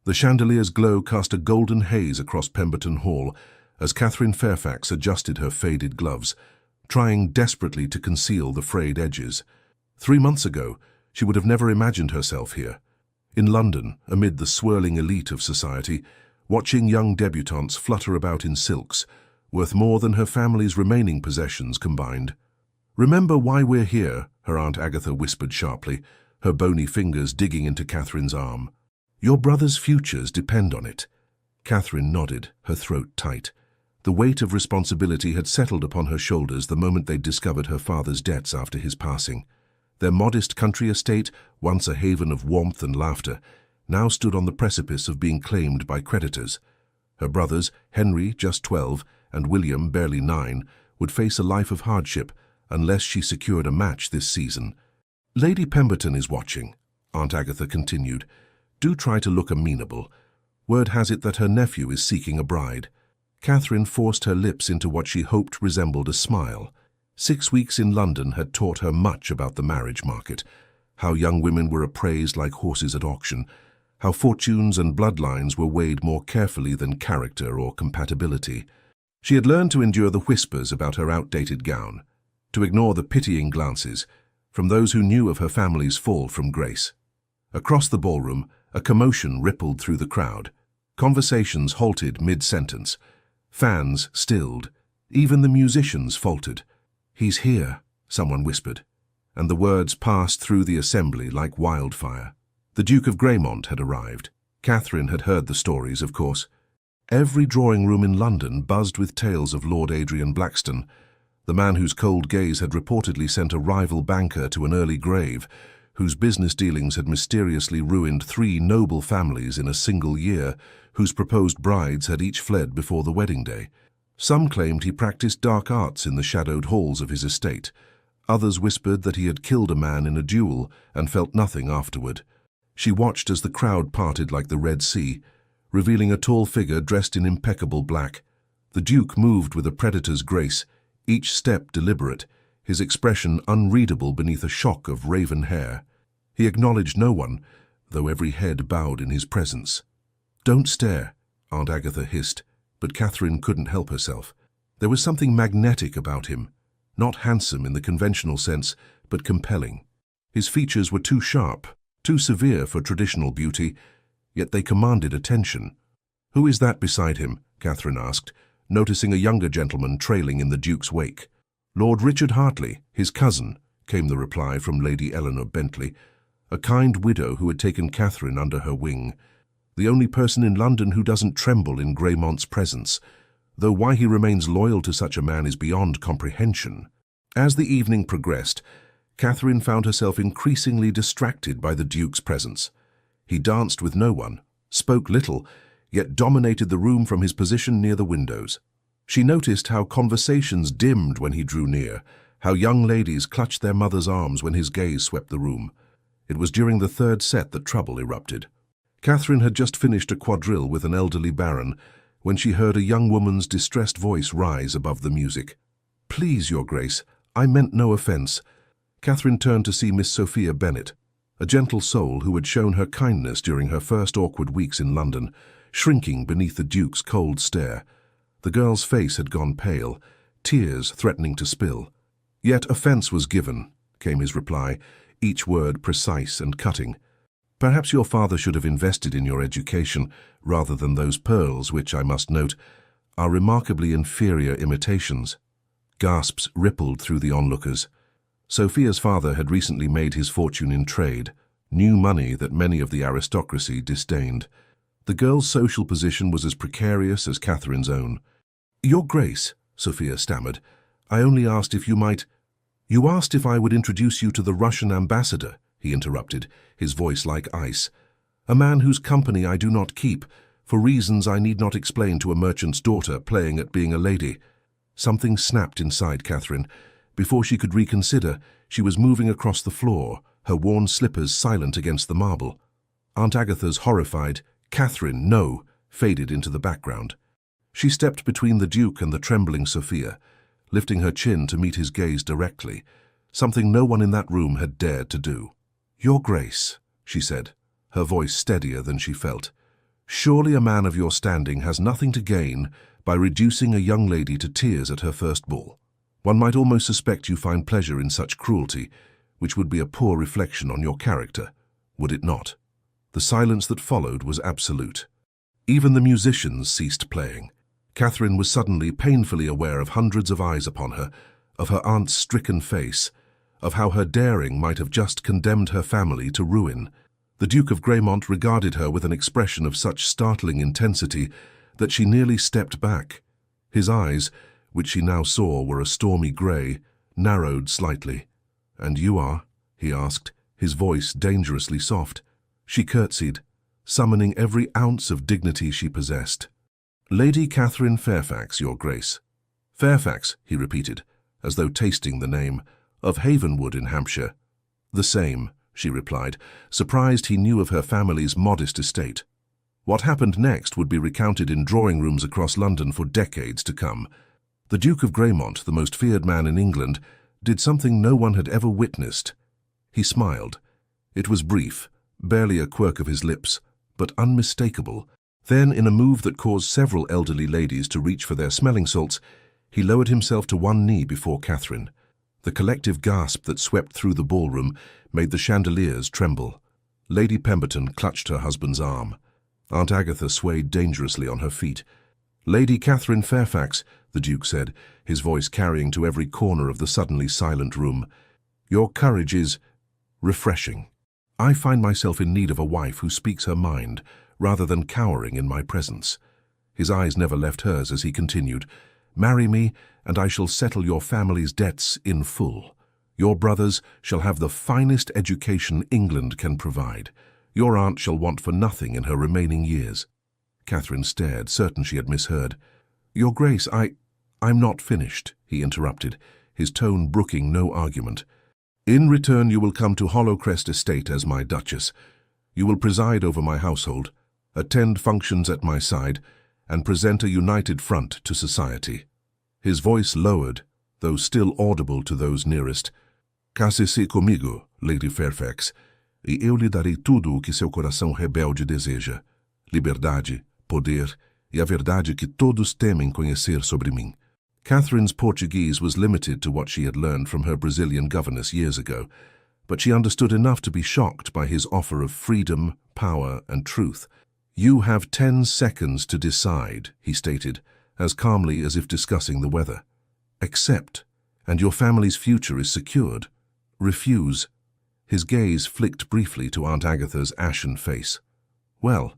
The chandelier's glow cast a golden haze across Pemberton Hall as Catherine Fairfax adjusted her faded gloves, trying desperately to conceal the frayed edges. 3 months ago, she would have never imagined herself here. In London, amid the swirling elite of society, watching young debutantes flutter about in silks, worth more than her family's remaining possessions combined. "Remember why we're here," her Aunt Agatha whispered sharply, her bony fingers digging into Catherine's arm. "Your brother's futures depend on it." Catherine nodded, her throat tight. The weight of responsibility had settled upon her shoulders the moment they'd discovered her father's debts after his passing. Their modest country estate, once a haven of warmth and laughter, now stood on the precipice of being claimed by creditors. Her brothers, Henry, just 12, and William, barely 9, would face a life of hardship unless she secured a match this season. "Lady Pemberton is watching," Aunt Agatha continued. "Do try to look amenable. Word has it that her nephew is seeking a bride." Catherine forced her lips into what she hoped resembled a smile. 6 weeks in London had taught her much about the marriage market, how young women were appraised like horses at auction, how fortunes and bloodlines were weighed more carefully than character or compatibility. She had learned to endure the whispers about her outdated gown, to ignore the pitying glances from those who knew of her family's fall from grace. Across the ballroom, a commotion rippled through the crowd. Conversations halted mid-sentence. Fans stilled. Even the musicians faltered. "He's here," someone whispered, and the words passed through the assembly like wildfire. The Duke of Greymont had arrived. Catherine had heard the stories, of course. Every drawing room in London buzzed with tales of Lord Adrian Blackstone, the man whose cold gaze had reportedly sent a rival banker to an early grave, whose business dealings had mysteriously ruined 3 noble families in a single year, whose proposed brides had each fled before the wedding day. Some claimed he practiced dark arts in the shadowed halls of his estate. Others whispered that he had killed a man in a duel and felt nothing afterward. She watched as the crowd parted like the Red Sea, revealing a tall figure dressed in impeccable black. The Duke moved with a predator's grace, each step deliberate, his expression unreadable beneath a shock of raven hair. He acknowledged no one, though every head bowed in his presence. "Don't stare," Aunt Agatha hissed, but Catherine couldn't help herself. There was something magnetic about him, not handsome in the conventional sense, but compelling. His features were too sharp, too severe for traditional beauty, yet they commanded attention. "Who is that beside him?" Catherine asked, noticing a younger gentleman trailing in the Duke's wake. "Lord Richard Hartley, his cousin," came the reply from Lady Eleanor Bentley, a kind widow who had taken Catherine under her wing. "The only person in London who doesn't tremble in Greymont's presence, though why he remains loyal to such a man is beyond comprehension." As the evening progressed, Catherine found herself increasingly distracted by the Duke's presence. He danced with no one, spoke little, yet dominated the room from his position near the windows. She noticed how conversations dimmed when he drew near, how young ladies clutched their mothers' arms when his gaze swept the room. It was during the 3rd set that trouble erupted. Catherine had just finished a quadrille with an elderly baron when she heard a young woman's distressed voice rise above the music. "Please, Your Grace, I meant no offence." Catherine turned to see Miss Sophia Bennet, a gentle soul who had shown her kindness during her first awkward weeks in London, shrinking beneath the Duke's cold stare. The girl's face had gone pale, tears threatening to spill. "Yet offence was given," came his reply, each word precise and cutting. "Perhaps your father should have invested in your education rather than those pearls which, I must note, are remarkably inferior imitations." Gasps rippled through the onlookers. Sophia's father had recently made his fortune in trade, new money that many of the aristocracy disdained. The girl's social position was as precarious as Catherine's own. "Your Grace," Sophia stammered, "I only asked if you might—" "You asked if I would introduce you to the Russian ambassador," he interrupted, his voice like ice. "A man whose company I do not keep, for reasons I need not explain to a merchant's daughter playing at being a lady." Something snapped inside Catherine. Before she could reconsider, she was moving across the floor, her worn slippers silent against the marble. Aunt Agatha's horrified, "Catherine, no," faded into the background. She stepped between the Duke and the trembling Sophia, lifting her chin to meet his gaze directly, something no one in that room had dared to do. "Your Grace," she said, her voice steadier than she felt, Surely a man of your standing has nothing to gain by reducing a young lady to tears at her first ball. One might almost suspect you find pleasure in such cruelty, which would be a poor reflection on your character, would it not? The silence that followed was absolute. Even the musicians ceased playing. Catherine was suddenly painfully aware of hundreds of eyes upon her, of her aunt's stricken face, of how her daring might have just condemned her family to ruin. The Duke of Graymont regarded her with an expression of such startling intensity that she nearly stepped back. His eyes, which she now saw were a stormy grey, narrowed slightly. "And you are?" he asked, his voice dangerously soft. She curtsied, summoning every ounce of dignity she possessed. "Lady Catherine Fairfax, Your Grace." "Fairfax," he repeated, as though tasting the name, "of Havenwood in Hampshire." "The same," she replied, surprised he knew of her family's modest estate. What happened next would be recounted in drawing-rooms across London for decades to come. The Duke of Graymont, the most feared man in England, did something no one had ever witnessed. He smiled. It was brief, barely a quirk of his lips, but unmistakable. Then, in a move that caused several elderly ladies to reach for their smelling salts, he lowered himself to one knee before Catherine. The collective gasp that swept through the ballroom made the chandeliers tremble. Lady Pemberton clutched her husband's arm. Aunt Agatha swayed dangerously on her feet. "Lady Catherine Fairfax," the Duke said, his voice carrying to every corner of the suddenly silent room, "your courage is refreshing. I find myself in need of a wife who speaks her mind, rather than cowering in my presence." His eyes never left hers as he continued, "Marry me, and I shall settle your family's debts in full. Your brothers shall have the finest education England can provide. Your aunt shall want for nothing in her remaining years." Catherine stared, certain she had misheard. "Your Grace, I'm not finished," he interrupted, his tone brooking no argument. "In return you will come to Hollowcrest Estate as my Duchess. You will preside over my household, attend functions at my side, and present a united front to society." His voice lowered, though still audible to those nearest. "Case-se comigo, Lady Fairfax, e eu lhe darei tudo o que seu coração rebelde deseja. Liberdade, poder e a verdade que todos temem conhecer sobre mim." Catherine's Portuguese was limited to what she had learned from her Brazilian governess years ago, but she understood enough to be shocked by his offer of freedom, power, and truth. "You have 10 seconds to decide," he stated, as calmly as if discussing the weather. "Accept, and your family's future is secured. Refuse." His gaze flicked briefly to Aunt Agatha's ashen face. "Well,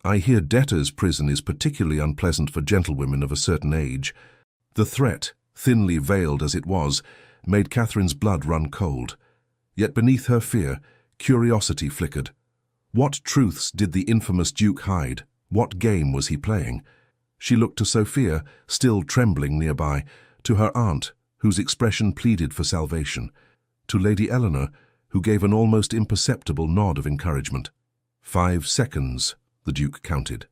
I hear debtor's prison is particularly unpleasant for gentlewomen of a certain age." The threat, thinly veiled as it was, made Catherine's blood run cold. Yet beneath her fear, curiosity flickered. What truths did the infamous Duke hide? What game was he playing? She looked to Sophia, still trembling nearby, to her aunt, whose expression pleaded for salvation, to Lady Eleanor, who gave an almost imperceptible nod of encouragement. 5 seconds, the Duke counted.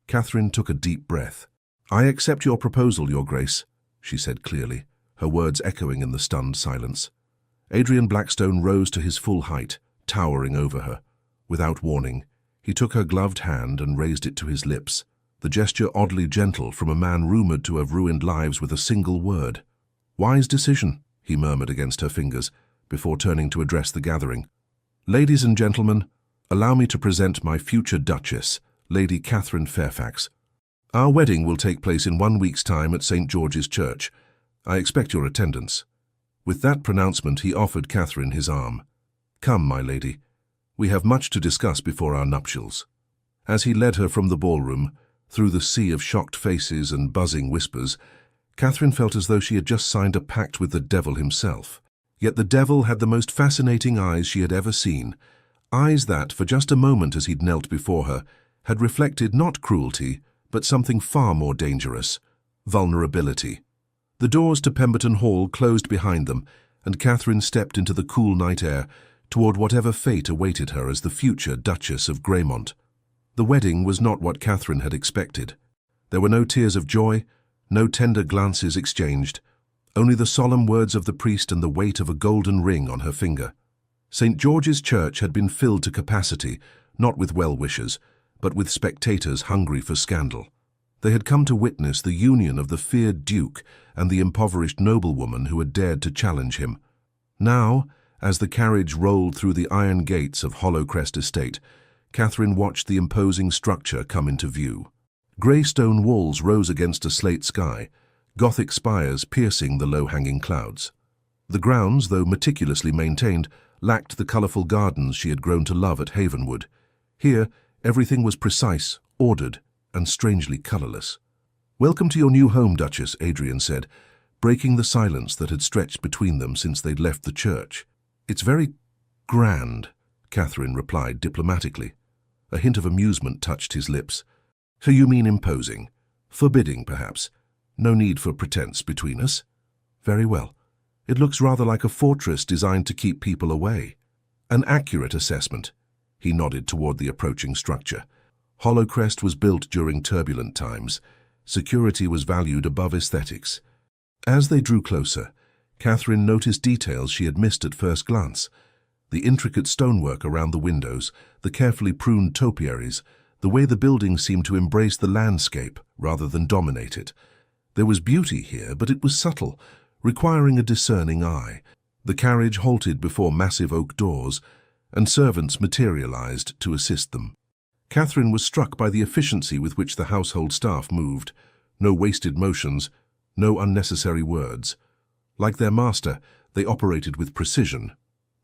Catherine took a deep breath. "I accept your proposal, Your Grace," she said clearly, her words echoing in the stunned silence. Adrian Blackstone rose to his full height, towering over her. Without warning, he took her gloved hand and raised it to his lips, the gesture oddly gentle from a man rumoured to have ruined lives with a single word. "Wise decision," he murmured against her fingers, before turning to address the gathering. "Ladies and gentlemen, allow me to present my future Duchess, Lady Catherine Fairfax. Our wedding will take place in 1 week's time at St. George's Church. I expect your attendance." With that pronouncement, he offered Catherine his arm. "Come, my lady. We have much to discuss before our nuptials." As he led her from the ballroom, through the sea of shocked faces and buzzing whispers, Catherine felt as though she had just signed a pact with the devil himself. Yet the devil had the most fascinating eyes she had ever seen, eyes that, for just a moment as he'd knelt before her, had reflected not cruelty, but something far more dangerous: vulnerability. The doors to Pemberton Hall closed behind them, and Catherine stepped into the cool night air toward whatever fate awaited her as the future Duchess of Graymont. The wedding was not what Catherine had expected. There were no tears of joy, no tender glances exchanged, only the solemn words of the priest and the weight of a golden ring on her finger. St. George's Church had been filled to capacity, not with well-wishers, but with spectators hungry for scandal. They had come to witness the union of the feared duke and the impoverished noblewoman who had dared to challenge him. Now, as the carriage rolled through the iron gates of Hollowcrest Estate, Catherine watched the imposing structure come into view. Grey stone walls rose against a slate sky, Gothic spires piercing the low-hanging clouds. The grounds, though meticulously maintained, lacked the colourful gardens she had grown to love at Havenwood. Here, everything was precise, ordered, and strangely colourless. "Welcome to your new home, Duchess," Adrian said, breaking the silence that had stretched between them since they'd left the church. "It's very grand," Catherine replied diplomatically. A hint of amusement touched his lips. "So you mean imposing? Forbidding, perhaps? No need for pretense between us?" "Very well. It looks rather like a fortress designed to keep people away." "An accurate assessment." He nodded toward the approaching structure. Hollowcrest was built during turbulent times. Security was valued above aesthetics. As they drew closer, Catherine noticed details she had missed at first glance. The intricate stonework around the windows, the carefully pruned topiaries, the way the building seemed to embrace the landscape rather than dominate it. There was beauty here, but it was subtle, requiring a discerning eye. The carriage halted before massive oak doors, and servants materialized to assist them. Catherine was struck by the efficiency with which the household staff moved. No wasted motions, no unnecessary words. Like their master, they operated with precision.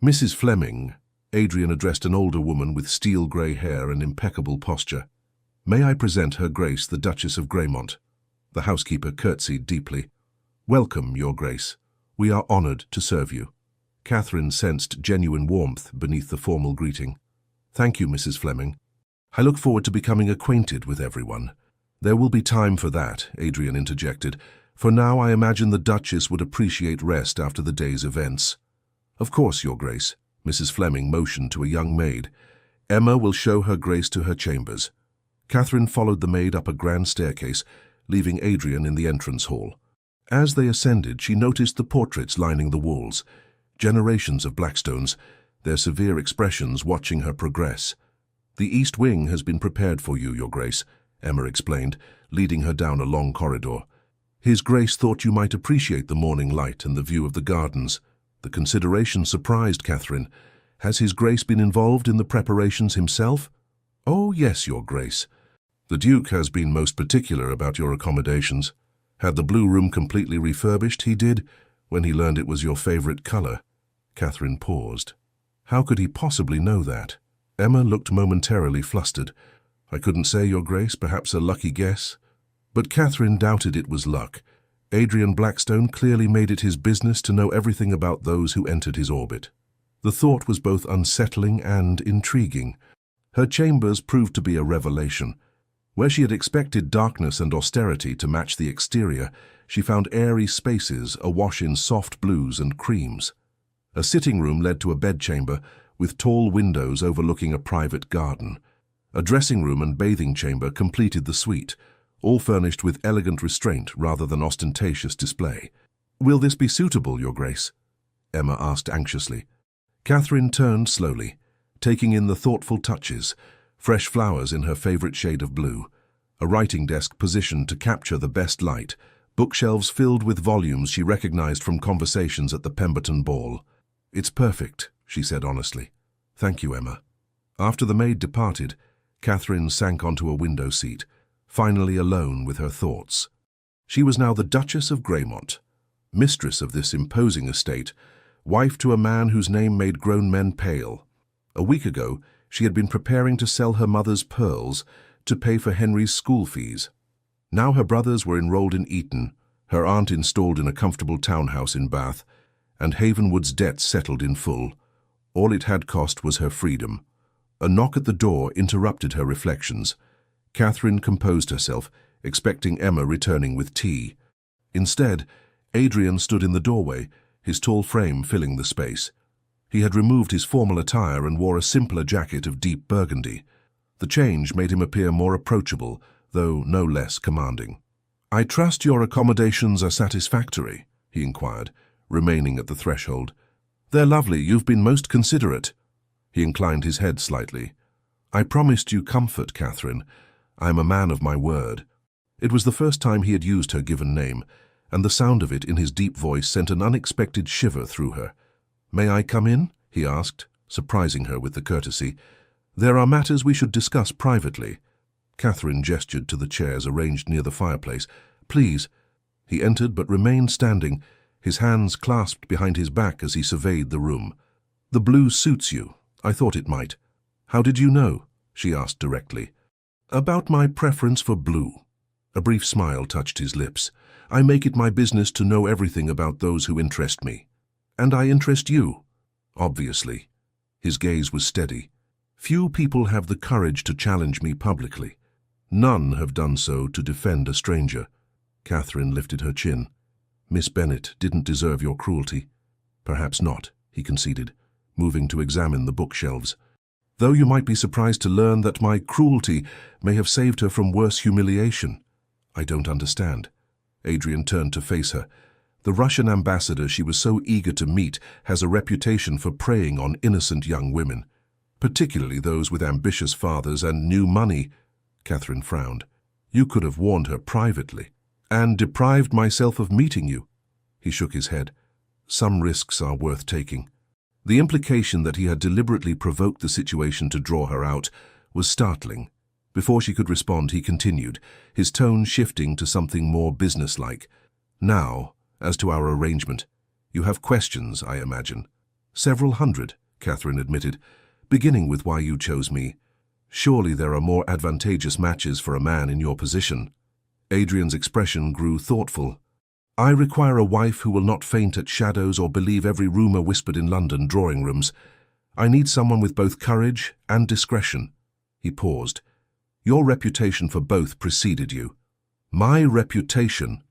"Mrs. Fleming," Adrian addressed an older woman with steel-grey hair and impeccable posture. "May I present Her Grace, the Duchess of Greymont?" The housekeeper curtsied deeply. "Welcome, Your Grace. We are honored to serve you." Catherine sensed genuine warmth beneath the formal greeting. "Thank you, Mrs. Fleming. I look forward to becoming acquainted with everyone." "There will be time for that," Adrian interjected. "For now, I imagine the Duchess would appreciate rest after the day's events." "Of course, Your Grace." Mrs. Fleming motioned to a young maid. "Emma will show Her Grace to her chambers." Catherine followed the maid up a grand staircase, leaving Adrian in the entrance hall. As they ascended, she noticed the portraits lining the walls. Generations of Blackstones, their severe expressions watching her progress. "The East Wing has been prepared for you, Your Grace," Emma explained, leading her down a long corridor. "His Grace thought you might appreciate the morning light and the view of the gardens." The consideration surprised Catherine. "Has His Grace been involved in the preparations himself?" "Oh, yes, Your Grace. The Duke has been most particular about your accommodations. Had the blue room completely refurbished, he did, when he learned it was your favorite color." Catherine paused. How could he possibly know that? Emma looked momentarily flustered. "I couldn't say, Your Grace, perhaps a lucky guess." But Catherine doubted it was luck. Adrian Blackstone clearly made it his business to know everything about those who entered his orbit. The thought was both unsettling and intriguing. Her chambers proved to be a revelation. Where she had expected darkness and austerity to match the exterior, she found airy spaces awash in soft blues and creams. A sitting room led to a bedchamber with tall windows overlooking a private garden. A dressing room and bathing chamber completed the suite, all furnished with elegant restraint rather than ostentatious display. "Will this be suitable, Your Grace?" Emma asked anxiously. Catherine turned slowly, taking in the thoughtful touches, fresh flowers in her favorite shade of blue, a writing desk positioned to capture the best light, bookshelves filled with volumes she recognized from conversations at the Pemberton ball. "It's perfect," she said honestly. "Thank you, Emma." After the maid departed, Catherine sank onto a window seat, finally alone with her thoughts. She was now the Duchess of Greymont, mistress of this imposing estate, wife to a man whose name made grown men pale. A week ago, she had been preparing to sell her mother's pearls to pay for Henry's school fees. Now her brothers were enrolled in Eton, her aunt installed in a comfortable townhouse in Bath, and Havenwood's debts settled in full. All it had cost was her freedom. A knock at the door interrupted her reflections. Catherine composed herself, expecting Emma returning with tea. Instead, Adrian stood in the doorway, his tall frame filling the space. He had removed his formal attire and wore a simpler jacket of deep burgundy. The change made him appear more approachable, though no less commanding. "I trust your accommodations are satisfactory," he inquired, remaining at the threshold. "They're lovely. You've been most considerate." He inclined his head slightly. "I promised you comfort, Catherine. I am a man of my word." It was the first time he had used her given name, and the sound of it in his deep voice sent an unexpected shiver through her. "May I come in?" he asked, surprising her with the courtesy. "There are matters we should discuss privately." Catherine gestured to the chairs arranged near the fireplace. "Please." He entered but remained standing, his hands clasped behind his back as he surveyed the room. "The blue suits you. I thought it might." "How did you know?" she asked directly. "About my preference for blue." A brief smile touched his lips. "I make it my business to know everything about those who interest me. And I interest you, obviously." His gaze was steady. "Few people have the courage to challenge me publicly. None have done so to defend a stranger." Catherine lifted her chin. "Miss Bennet didn't deserve your cruelty." "Perhaps not," he conceded, moving to examine the bookshelves. "Though you might be surprised to learn that my cruelty may have saved her from worse humiliation." "I don't understand." Adrian turned to face her. "The Russian ambassador she was so eager to meet has a reputation for preying on innocent young women, particularly those with ambitious fathers and new money." Catherine frowned. "You could have warned her privately." "And deprived myself of meeting you." He shook his head. "Some risks are worth taking." The implication that he had deliberately provoked the situation to draw her out was startling. Before she could respond, he continued, his tone shifting to something more businesslike. "Now, as to our arrangement. You have questions, I imagine." "Several hundred," Catherine admitted, "beginning with why you chose me. Surely there are more advantageous matches for a man in your position." Adrian's expression grew thoughtful. "I require a wife who will not faint at shadows or believe every rumor whispered in London drawing rooms. I need someone with both courage and discretion." He paused. "Your reputation for both preceded you." "My reputation?"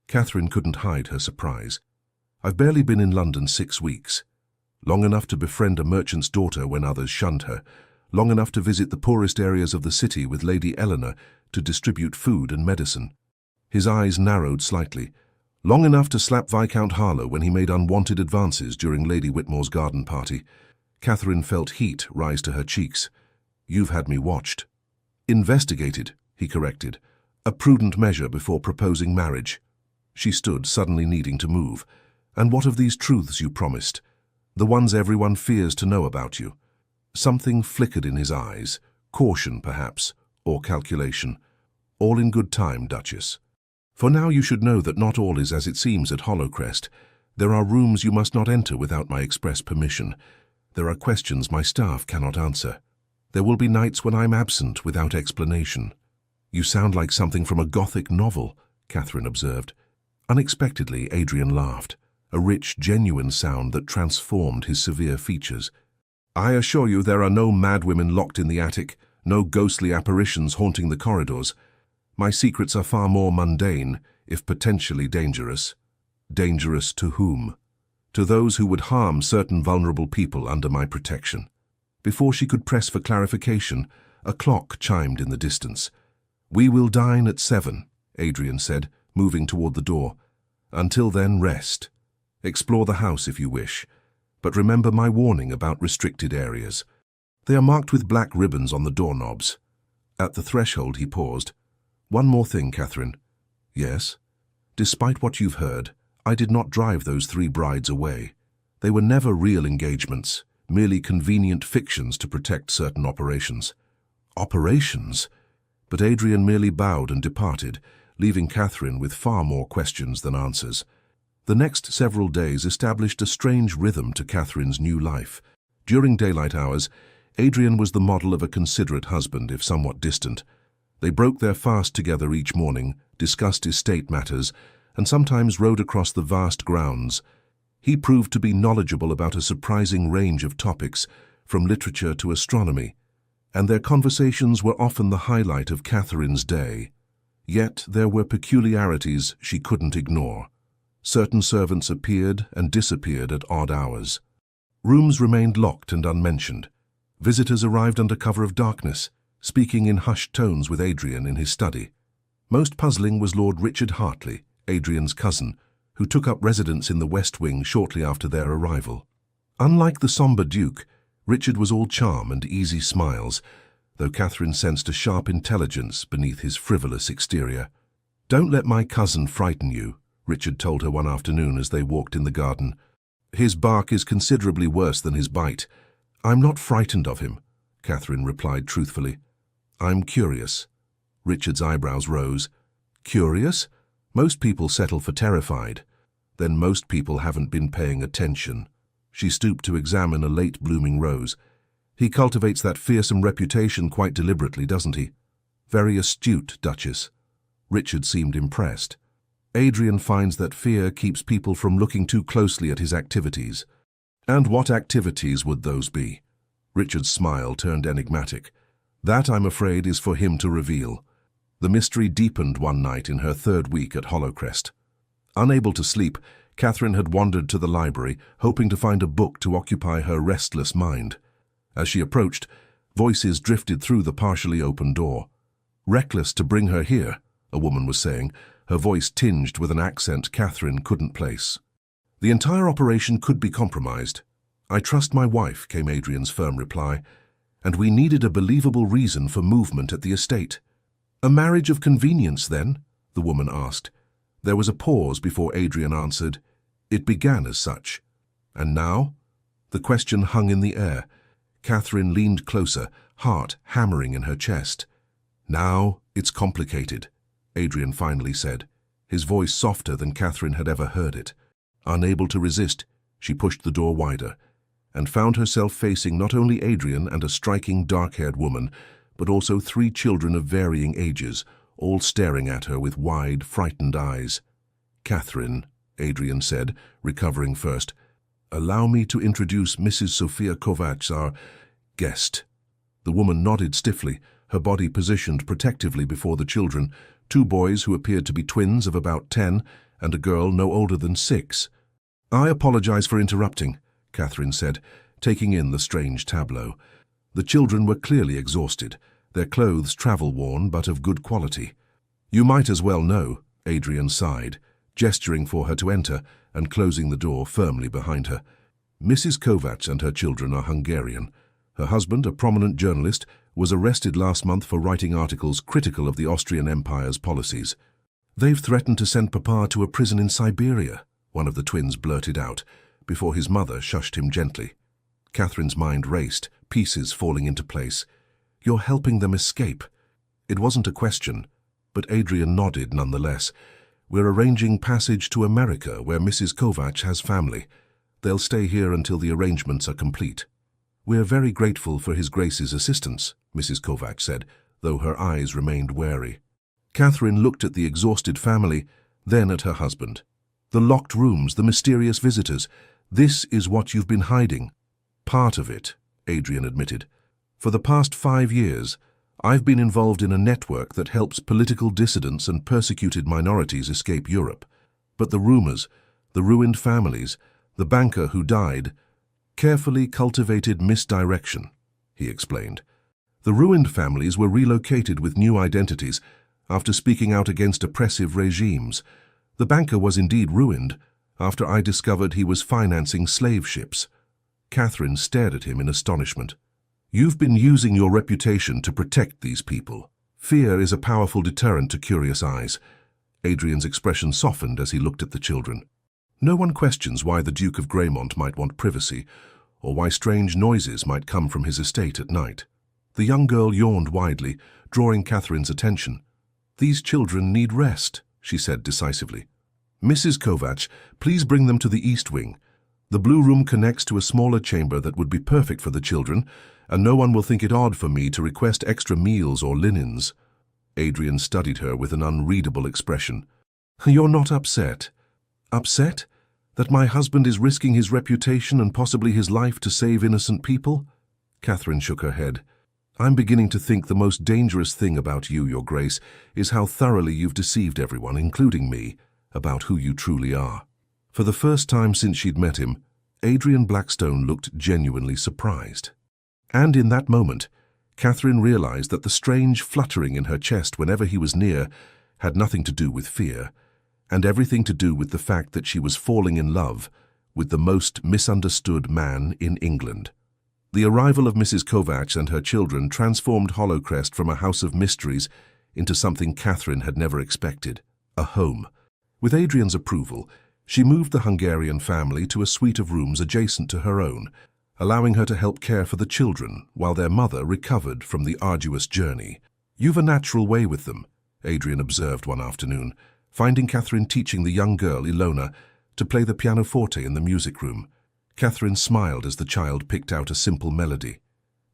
Catherine couldn't hide her surprise. "I've barely been in London 6 weeks. Long enough to befriend a merchant's daughter when others shunned her. Long enough to visit the poorest areas of the city with Lady Eleanor to distribute food and medicine." His eyes narrowed slightly. "Long enough to slap Viscount Harlow when he made unwanted advances during Lady Whitmore's garden party." Catherine felt heat rise to her cheeks. "You've had me watched." "Investigated," he corrected, "a prudent measure before proposing marriage." She stood, suddenly needing to move. "And what of these truths you promised? The ones everyone fears to know about you?" Something flickered in his eyes, caution perhaps, or calculation. "All in good time, Duchess. For now you should know that not all is as it seems at Hollowcrest. There are rooms you must not enter without my express permission. There are questions my staff cannot answer. There will be nights when I'm absent without explanation." "You sound like something from a Gothic novel," Catherine observed. Unexpectedly, Adrian laughed, a rich, genuine sound that transformed his severe features. "I assure you there are no madwomen locked in the attic, no ghostly apparitions haunting the corridors. My secrets are far more mundane, if potentially dangerous." "Dangerous to whom?" "To those who would harm certain vulnerable people under my protection." Before she could press for clarification, a clock chimed in the distance. "We will dine at 7, Adrian said, moving toward the door. "Until then, rest. Explore the house if you wish, but remember my warning about restricted areas. They are marked with black ribbons on the doorknobs." At the threshold he paused. "One more thing, Catherine." "Yes?" "Despite what you've heard, I did not drive those 3 brides away. They were never real engagements, merely convenient fictions to protect certain operations." "Operations?" But Adrian merely bowed and departed, leaving Catherine with far more questions than answers. The next several days established a strange rhythm to Catherine's new life. During daylight hours, Adrian was the model of a considerate husband, if somewhat distant. They broke their fast together each morning, discussed estate matters, and sometimes rode across the vast grounds. He proved to be knowledgeable about a surprising range of topics, from literature to astronomy, and their conversations were often the highlight of Catherine's day. Yet there were peculiarities she couldn't ignore. Certain servants appeared and disappeared at odd hours. Rooms remained locked and unmentioned. Visitors arrived under cover of darkness, speaking in hushed tones with Adrian in his study. Most puzzling was Lord Richard Hartley, Adrian's cousin, who took up residence in the West Wing shortly after their arrival. Unlike the sombre Duke, Richard was all charm and easy smiles, though Catherine sensed a sharp intelligence beneath his frivolous exterior. "Don't let my cousin frighten you," Richard told her one afternoon as they walked in the garden. "His bark is considerably worse than his bite." "I'm not frightened of him," Catherine replied truthfully. "I'm curious." Richard's eyebrows rose. "Curious? Most people settle for terrified. Then most people haven't been paying attention." She stooped to examine a late-blooming rose. "He cultivates that fearsome reputation quite deliberately, doesn't he?" "Very astute, Duchess." Richard seemed impressed. "Adrian finds that fear keeps people from looking too closely at his activities." "And what activities would those be?" Richard's smile turned enigmatic. "That, I'm afraid, is for him to reveal." The mystery deepened one night in her third week at Hollowcrest. Unable to sleep, Catherine had wandered to the library, hoping to find a book to occupy her restless mind. As she approached, voices drifted through the partially open door. "Reckless to bring her here," a woman was saying, her voice tinged with an accent Catherine couldn't place. "The entire operation could be compromised." "I trust my wife," came Adrian's firm reply, "and we needed a believable reason for movement at the estate." "A marriage of convenience, then?" the woman asked. There was a pause before Adrian answered. "It began as such." "And now?" The question hung in the air. Catherine leaned closer, heart hammering in her chest. "Now it's complicated," Adrian finally said, his voice softer than Catherine had ever heard it. Unable to resist, she pushed the door wider, and found herself facing not only Adrian and a striking dark-haired woman, but also 3 children of varying ages, all staring at her with wide, frightened eyes. "Catherine," Adrian said, recovering first, "allow me to introduce Mrs. Sofia Kovacs, our guest." The woman nodded stiffly, her body positioned protectively before the children, 2 boys who appeared to be twins of about 10 and a girl no older than 6. "I apologize for interrupting," Catherine said, taking in the strange tableau. The children were clearly exhausted, their clothes travel-worn but of good quality. "You might as well know," Adrian sighed, gesturing for her to enter and closing the door firmly behind her. "Mrs. Kovacs and her children are Hungarian. Her husband, a prominent journalist, was arrested last month for writing articles critical of the Austrian Empire's policies. They've threatened to send Papa to a prison in Siberia," one of the twins blurted out, before his mother shushed him gently. Catherine's mind raced, pieces falling into place. "You're helping them escape." It wasn't a question, but Adrian nodded nonetheless. "We're arranging passage to America, where Mrs. Kovacs has family. They'll stay here until the arrangements are complete." "We're very grateful for His Grace's assistance," Mrs. Kovacs said, though her eyes remained wary. Catherine looked at the exhausted family, then at her husband. "The locked rooms, the mysterious visitors. This is what you've been hiding." "Part of it," Adrian admitted. "For the past 5 years, I've been involved in a network that helps political dissidents and persecuted minorities escape Europe. But the rumors, the ruined families, the banker who died, carefully cultivated misdirection," he explained. "The ruined families were relocated with new identities after speaking out against oppressive regimes. The banker was indeed ruined after I discovered he was financing slave ships." Catherine stared at him in astonishment. "You've been using your reputation to protect these people. Fear is a powerful deterrent to curious eyes." Adrian's expression softened as he looked at the children. "No one questions why the Duke of Greymont might want privacy, or why strange noises might come from his estate at night." The young girl yawned widely, drawing Catherine's attention. "These children need rest," she said decisively. "Mrs. Kovacs, please bring them to the East Wing. The Blue Room connects to a smaller chamber that would be perfect for the children, and no one will think it odd for me to request extra meals or linens." Adrian studied her with an unreadable expression. "You're not upset?" "Upset? That my husband is risking his reputation and possibly his life to save innocent people?" Catherine shook her head. "I'm beginning to think the most dangerous thing about you, Your Grace, is how thoroughly you've deceived everyone, including me, about who you truly are." For the first time since she'd met him, Adrian Blackstone looked genuinely surprised. And in that moment, Catherine realized that the strange fluttering in her chest whenever he was near had nothing to do with fear, and everything to do with the fact that she was falling in love with the most misunderstood man in England. The arrival of Mrs. Kovacs and her children transformed Hollowcrest from a house of mysteries into something Catherine had never expected, a home. With Adrian's approval, she moved the Hungarian family to a suite of rooms adjacent to her own, allowing her to help care for the children while their mother recovered from the arduous journey. "You've a natural way with them," Adrian observed one afternoon, finding Catherine teaching the young girl, Ilona, to play the pianoforte in the music room. Catherine smiled as the child picked out a simple melody.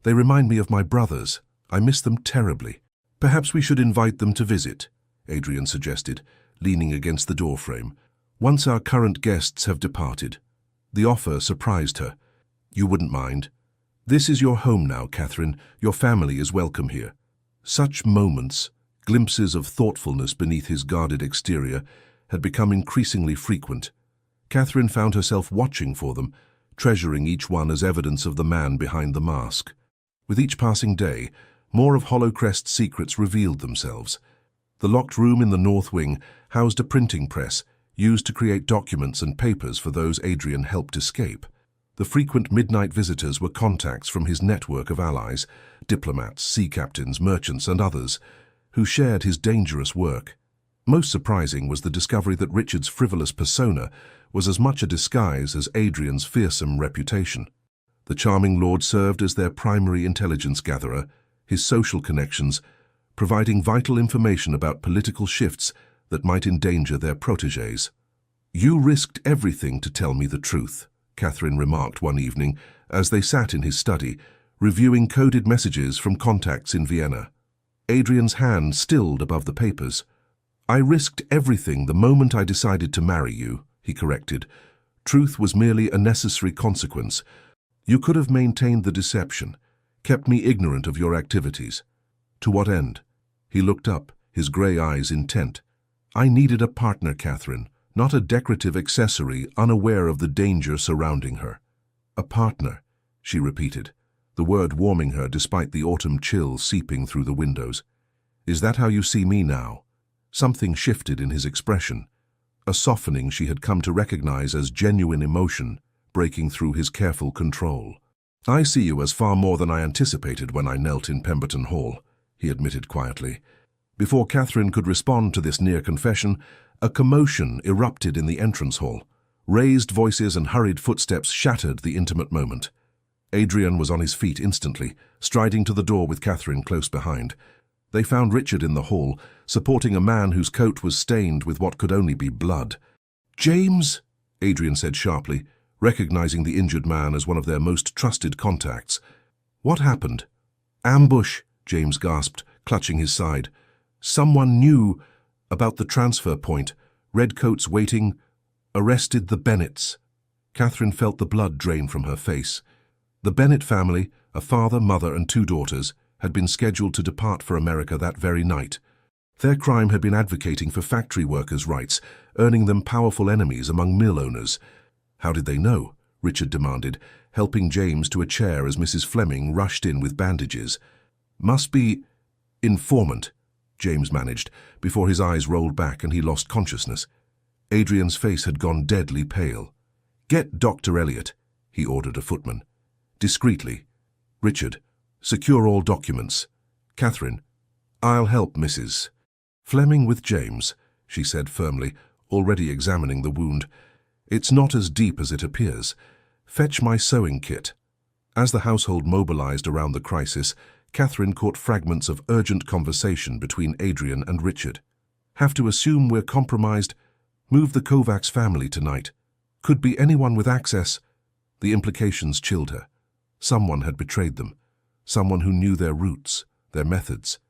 "They remind me of my brothers. I miss them terribly." "Perhaps we should invite them to visit," Adrian suggested, leaning against the doorframe. "Once our current guests have departed." The offer surprised her. "You wouldn't mind?" "This is your home now, Catherine. Your family is welcome here." Such moments, glimpses of thoughtfulness beneath his guarded exterior, had become increasingly frequent. Catherine found herself watching for them, treasuring each one as evidence of the man behind the mask. With each passing day, more of Hollowcrest's secrets revealed themselves. The locked room in the north wing housed a printing press, used to create documents and papers for those Adrian helped escape. The frequent midnight visitors were contacts from his network of allies, diplomats, sea captains, merchants, and others, who shared his dangerous work. Most surprising was the discovery that Richard's frivolous persona was as much a disguise as Adrian's fearsome reputation. The charming lord served as their primary intelligence gatherer, his social connections, providing vital information about political shifts that might endanger their protégés. "You risked everything to tell me the truth," Catherine remarked one evening as they sat in his study, reviewing coded messages from contacts in Vienna. Adrian's hand stilled above the papers. "I risked everything the moment I decided to marry you," he corrected. "Truth was merely a necessary consequence. You could have maintained the deception, kept me ignorant of your activities." "To what end?" He looked up, his grey eyes intent. "I needed a partner, Catherine, not a decorative accessory unaware of the danger surrounding her." "A partner," she repeated, the word warming her despite the autumn chill seeping through the windows. "Is that how you see me now?" Something shifted in his expression, a softening she had come to recognize as genuine emotion breaking through his careful control. "I see you as far more than I anticipated when I knelt in Pemberton Hall," he admitted quietly. Before Catherine could respond to this near confession, a commotion erupted in the entrance hall. Raised voices and hurried footsteps shattered the intimate moment. Adrian was on his feet instantly, striding to the door with Catherine close behind. They found Richard in the hall, supporting a man whose coat was stained with what could only be blood. "James," Adrian said sharply, recognizing the injured man as one of their most trusted contacts. "What happened?" "Ambush," James gasped, clutching his side. "Someone knew about the transfer point. Redcoats waiting. Arrested the Bennets." Catherine felt the blood drain from her face. The Bennett family, a father, mother, and 2 daughters, had been scheduled to depart for America that very night. Their crime had been advocating for factory workers' rights, earning them powerful enemies among mill owners. "How did they know?" Richard demanded, helping James to a chair as Mrs. Fleming rushed in with bandages. "Must be informant," James managed, before his eyes rolled back and he lost consciousness. Adrian's face had gone deadly pale. "Get Dr. Elliot," he ordered a footman. Discreetly. "Richard, secure all documents." "Catherine, I'll help Mrs. Fleming with James," she said firmly, already examining the wound. "It's not as deep as it appears. Fetch my sewing kit." As the household mobilized around the crisis, Catherine caught fragments of urgent conversation between Adrian and Richard. "Have to assume we're compromised. Move the Kovacs family tonight. Could be anyone with access." The implications chilled her. Someone had betrayed them. Someone who knew their roots, their methods.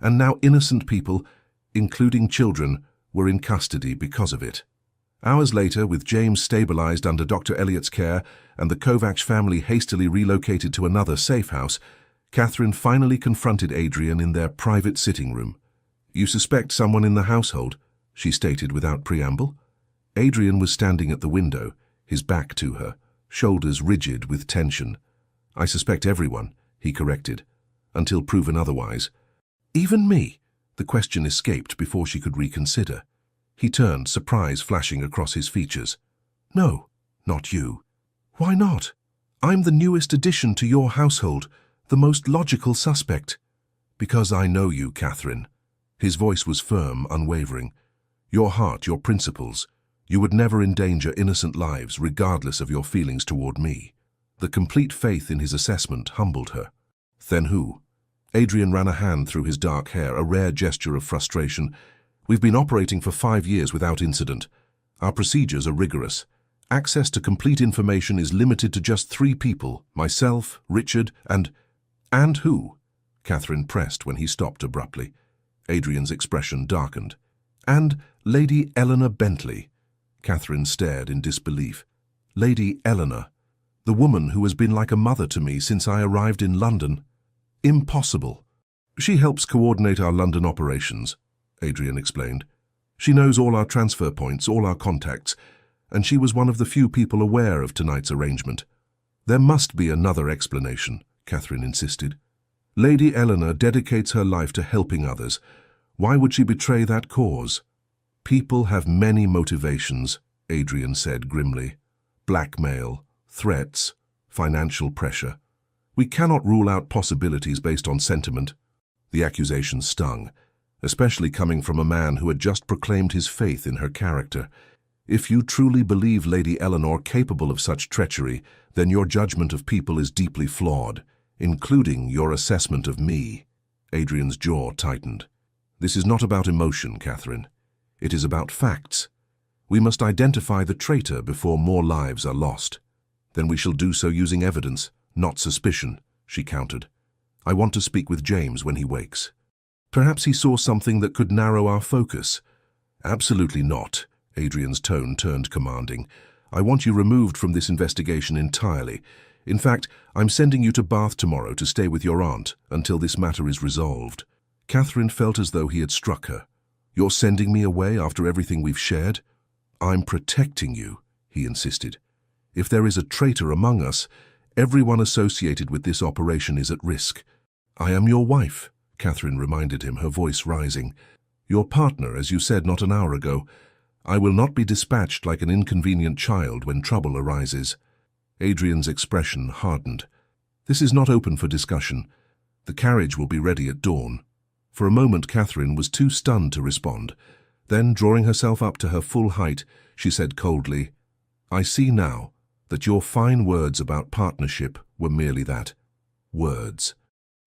And now innocent people, including children, were in custody because of it. Hours later, with James stabilized under Dr. Elliot's care and the Kovacs family hastily relocated to another safe house, Catherine finally confronted Adrian in their private sitting room. "You suspect someone in the household?" she stated without preamble. Adrian was standing at the window, his back to her, shoulders rigid with tension. "I suspect everyone," he corrected, "until proven otherwise." "Even me?" The question escaped before she could reconsider. He turned, surprise flashing across his features. "No, not you." "Why not?" I'm the newest addition to your household, the most logical suspect. Because I know you, Catherine. His voice was firm, unwavering. Your heart, your principles. You would never endanger innocent lives, regardless of your feelings toward me. The complete faith in his assessment humbled her. Then who? Adrian ran a hand through his dark hair, a rare gesture of frustration. We've been operating for 5 years without incident. Our procedures are rigorous. Access to complete information is limited to just 3 people, myself, Richard, And who? Catherine pressed when he stopped abruptly. Adrian's expression darkened. And Lady Eleanor Bentley. Catherine stared in disbelief. Lady Eleanor, the woman who has been like a mother to me since I arrived in London. Impossible. She helps coordinate our London operations, Adrian explained. She knows all our transfer points, all our contacts, and she was one of the few people aware of tonight's arrangement. There must be another explanation, Catherine insisted. Lady Eleanor dedicates her life to helping others. Why would she betray that cause? People have many motivations, Adrian said grimly. Blackmail, threats, financial pressure. We cannot rule out possibilities based on sentiment. The accusation stung, especially coming from a man who had just proclaimed his faith in her character. If you truly believe Lady Eleanor capable of such treachery, then your judgment of people is deeply flawed, including your assessment of me. Adrian's jaw tightened. This is not about emotion, Catherine. It is about facts. We must identify the traitor before more lives are lost. Then we shall do so using evidence, not suspicion, she countered. I want to speak with James when he wakes. Perhaps he saw something that could narrow our focus. Absolutely not. Adrian's tone turned commanding. I want you removed from this investigation entirely. In fact, I'm sending you to Bath tomorrow to stay with your aunt until this matter is resolved. Catherine felt as though he had struck her. You're sending me away after everything we've shared? I'm protecting you, he insisted. If there is a traitor among us, everyone associated with this operation is at risk. I am your wife, Catherine reminded him, her voice rising. Your partner, as you said not an hour ago. I will not be dispatched like an inconvenient child when trouble arises. Adrian's expression hardened. This is not open for discussion. The carriage will be ready at dawn. For a moment, Catherine was too stunned to respond. Then, drawing herself up to her full height, she said coldly, I see now that your fine words about partnership were merely that. Words.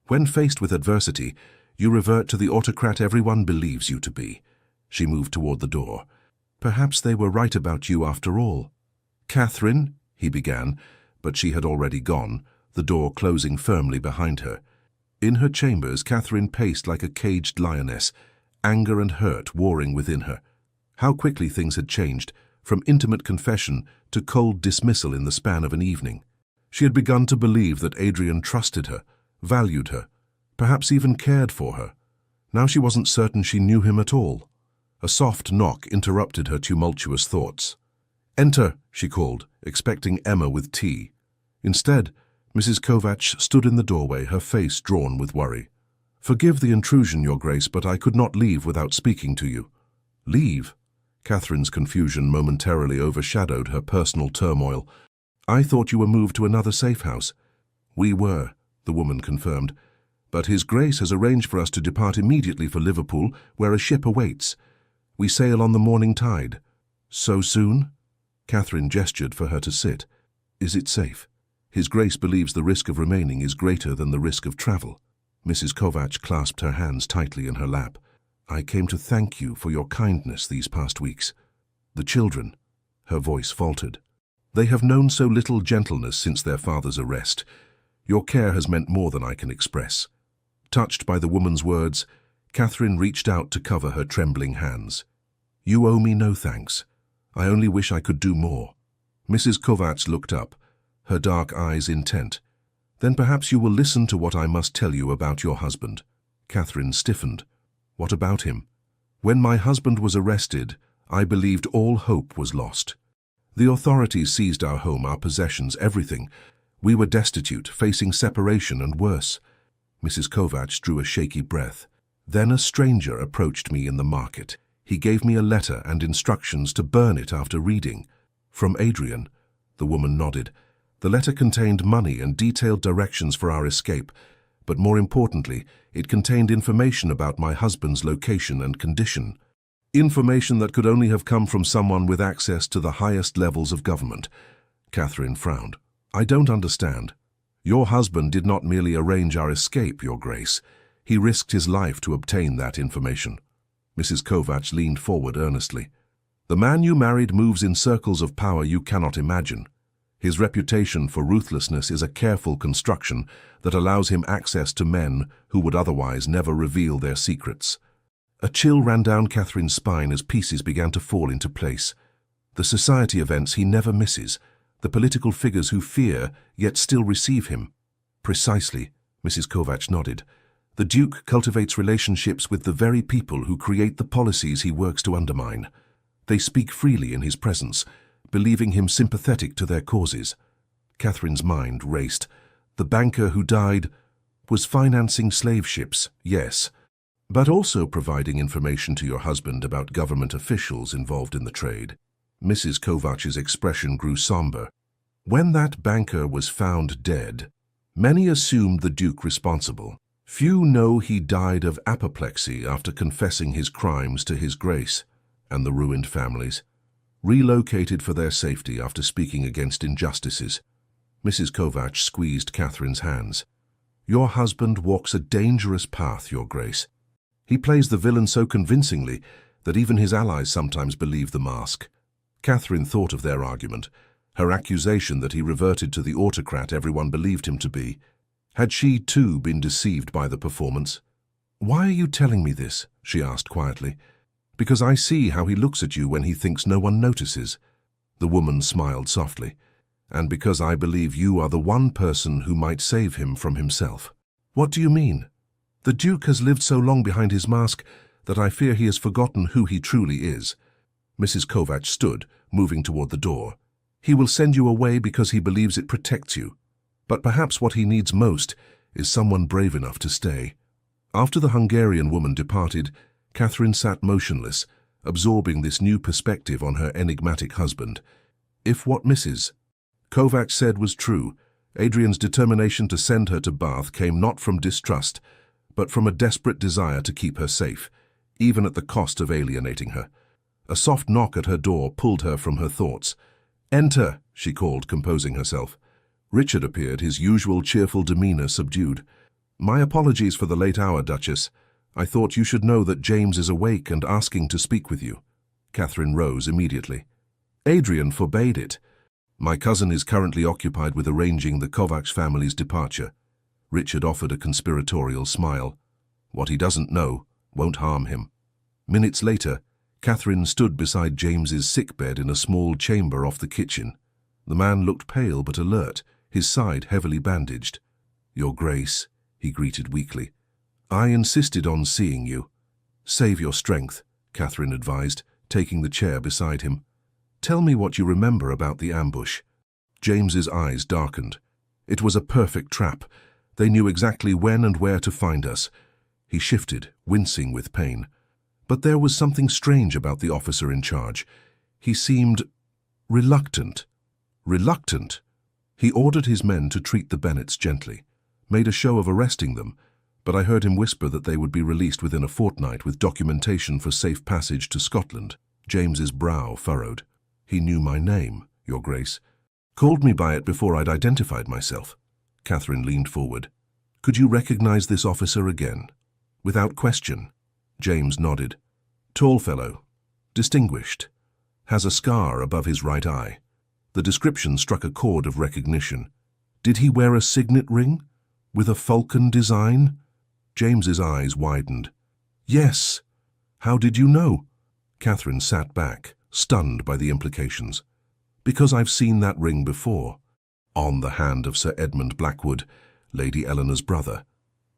When faced with adversity, you revert to the autocrat everyone believes you to be. She moved toward the door. Perhaps they were right about you after all. Catherine, he began, but she had already gone, the door closing firmly behind her. In her chambers, Catherine paced like a caged lioness, anger and hurt warring within her. How quickly things had changed, from intimate confession to cold dismissal in the span of an evening. She had begun to believe that Adrian trusted her, valued her, perhaps even cared for her. Now she wasn't certain she knew him at all. A soft knock interrupted her tumultuous thoughts. Enter, she called, expecting Emma with tea. Instead, Mrs. Kovacs stood in the doorway, her face drawn with worry. Forgive the intrusion, Your Grace, but I could not leave without speaking to you. Leave? Catherine's confusion momentarily overshadowed her personal turmoil. I thought you were moved to another safe house. We were, the woman confirmed. But His Grace has arranged for us to depart immediately for Liverpool, where a ship awaits. We sail on the morning tide. So soon? Catherine gestured for her to sit. Is it safe? His Grace believes the risk of remaining is greater than the risk of travel. Mrs. Kovacs clasped her hands tightly in her lap. I came to thank you for your kindness these past weeks. The children, her voice faltered. They have known so little gentleness since their father's arrest. Your care has meant more than I can express. Touched by the woman's words, Catherine reached out to cover her trembling hands. You owe me no thanks. I only wish I could do more. Mrs. Kovacs looked up, her dark eyes intent. Then perhaps you will listen to what I must tell you about your husband. Catherine stiffened. What about him? When my husband was arrested, I believed all hope was lost. The authorities seized our home, our possessions, everything. We were destitute, facing separation and worse. Mrs. Kovacs drew a shaky breath. Then a stranger approached me in the market. He gave me a letter and instructions to burn it after reading. From Adrian. The woman nodded. The letter contained money and detailed directions for our escape, but more importantly, it contained information about my husband's location and condition. Information that could only have come from someone with access to the highest levels of government. Catherine frowned. I don't understand. Your husband did not merely arrange our escape, Your Grace. He risked his life to obtain that information. Mrs. Kovacs leaned forward earnestly. The man you married moves in circles of power you cannot imagine. His reputation for ruthlessness is a careful construction that allows him access to men who would otherwise never reveal their secrets. A chill ran down Catherine's spine as pieces began to fall into place. The society events he never misses, the political figures who fear yet still receive him. Precisely, Mrs. Kovacs nodded. The Duke cultivates relationships with the very people who create the policies he works to undermine. They speak freely in his presence, believing him sympathetic to their causes. Catherine's mind raced. The banker who died was financing slave ships, yes, but also providing information to your husband about government officials involved in the trade. Mrs. Kovacs' expression grew somber. When that banker was found dead, many assumed the Duke responsible. Few know he died of apoplexy after confessing his crimes to His Grace, and the ruined families, relocated for their safety after speaking against injustices. Mrs. Kovacs squeezed Catherine's hands. Your husband walks a dangerous path, Your Grace. He plays the villain so convincingly that even his allies sometimes believe the mask. Catherine thought of their argument, her accusation that he reverted to the autocrat everyone believed him to be. Had she, too, been deceived by the performance? Why are you telling me this? She asked quietly. Because I see how he looks at you when he thinks no one notices. The woman smiled softly. And because I believe you are the one person who might save him from himself. What do you mean? The Duke has lived so long behind his mask that I fear he has forgotten who he truly is. Mrs. Kovacs stood, moving toward the door. He will send you away because he believes it protects you. But perhaps what he needs most is someone brave enough to stay. After the Hungarian woman departed, Catherine sat motionless, absorbing this new perspective on her enigmatic husband. If what Mrs. Kovacs said was true, Adrian's determination to send her to Bath came not from distrust, but from a desperate desire to keep her safe, even at the cost of alienating her. A soft knock at her door pulled her from her thoughts. Enter, she called, composing herself. Richard appeared, his usual cheerful demeanor subdued. My apologies for the late hour, Duchess. I thought you should know that James is awake and asking to speak with you. Catherine rose immediately. Adrian forbade it. My cousin is currently occupied with arranging the Kovacs family's departure. Richard offered a conspiratorial smile. What he doesn't know won't harm him. Minutes later, Catherine stood beside James's sickbed in a small chamber off the kitchen. The man looked pale but alert, his side heavily bandaged. Your Grace, he greeted weakly. I insisted on seeing you. Save your strength, Catherine advised, taking the chair beside him. Tell me what you remember about the ambush. James's eyes darkened. It was a perfect trap. They knew exactly when and where to find us. He shifted, wincing with pain. But there was something strange about the officer in charge. He seemed reluctant. Reluctant? He ordered his men to treat the Bennets gently, made a show of arresting them, but I heard him whisper that they would be released within a fortnight with documentation for safe passage to Scotland. James's brow furrowed. He knew my name, Your Grace. Called me by it before I'd identified myself. Catherine leaned forward. Could you recognize this officer again? Without question. James nodded. Tall fellow. Distinguished. Has a scar above his right eye. The description struck a chord of recognition. Did he wear a signet ring? With a falcon design? James's eyes widened. Yes. How did you know? Catherine sat back, stunned by the implications. Because I've seen that ring before. On the hand of Sir Edmund Blackwood, Lady Eleanor's brother.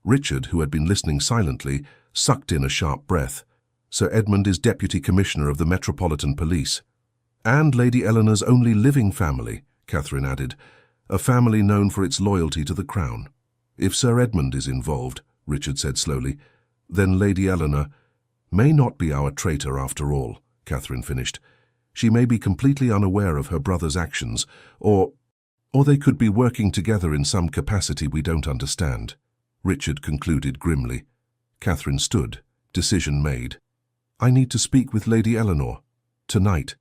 Richard, who had been listening silently, sucked in a sharp breath. Sir Edmund is Deputy Commissioner of the Metropolitan Police. And Lady Eleanor's only living family, Catherine added, a family known for its loyalty to the Crown. If Sir Edmund is involved, Richard said slowly, then Lady Eleanor may not be our traitor after all, Catherine finished. She may be completely unaware of her brother's actions, or Or they could be working together in some capacity we don't understand, Richard concluded grimly. Catherine stood, decision made. I need to speak with Lady Eleanor. Tonight.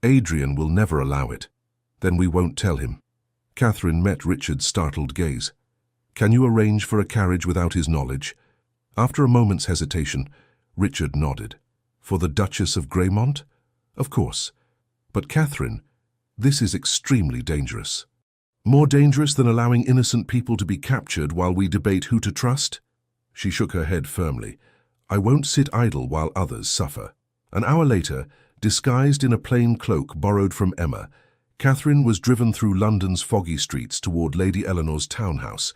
Adrian will never allow it. Then we won't tell him. Catherine met Richard's startled gaze. Can you arrange for a carriage without his knowledge? After a moment's hesitation, Richard nodded. For the Duchess of Greymont? Of course. But Catherine, this is extremely dangerous. More dangerous than allowing innocent people to be captured while we debate who to trust? She shook her head firmly. I won't sit idle while others suffer. An hour later, disguised in a plain cloak borrowed from Emma, Catherine was driven through London's foggy streets toward Lady Eleanor's townhouse.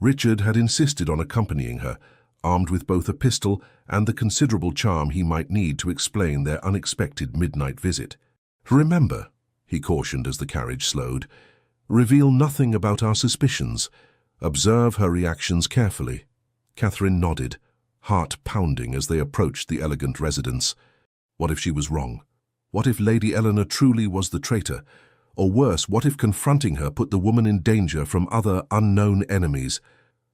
Richard had insisted on accompanying her, armed with both a pistol and the considerable charm he might need to explain their unexpected midnight visit. Remember, he cautioned as the carriage slowed, reveal nothing about our suspicions. Observe her reactions carefully. Catherine nodded, heart pounding as they approached the elegant residence. What if she was wrong? What if Lady Eleanor truly was the traitor? Or worse, what if confronting her put the woman in danger from other unknown enemies?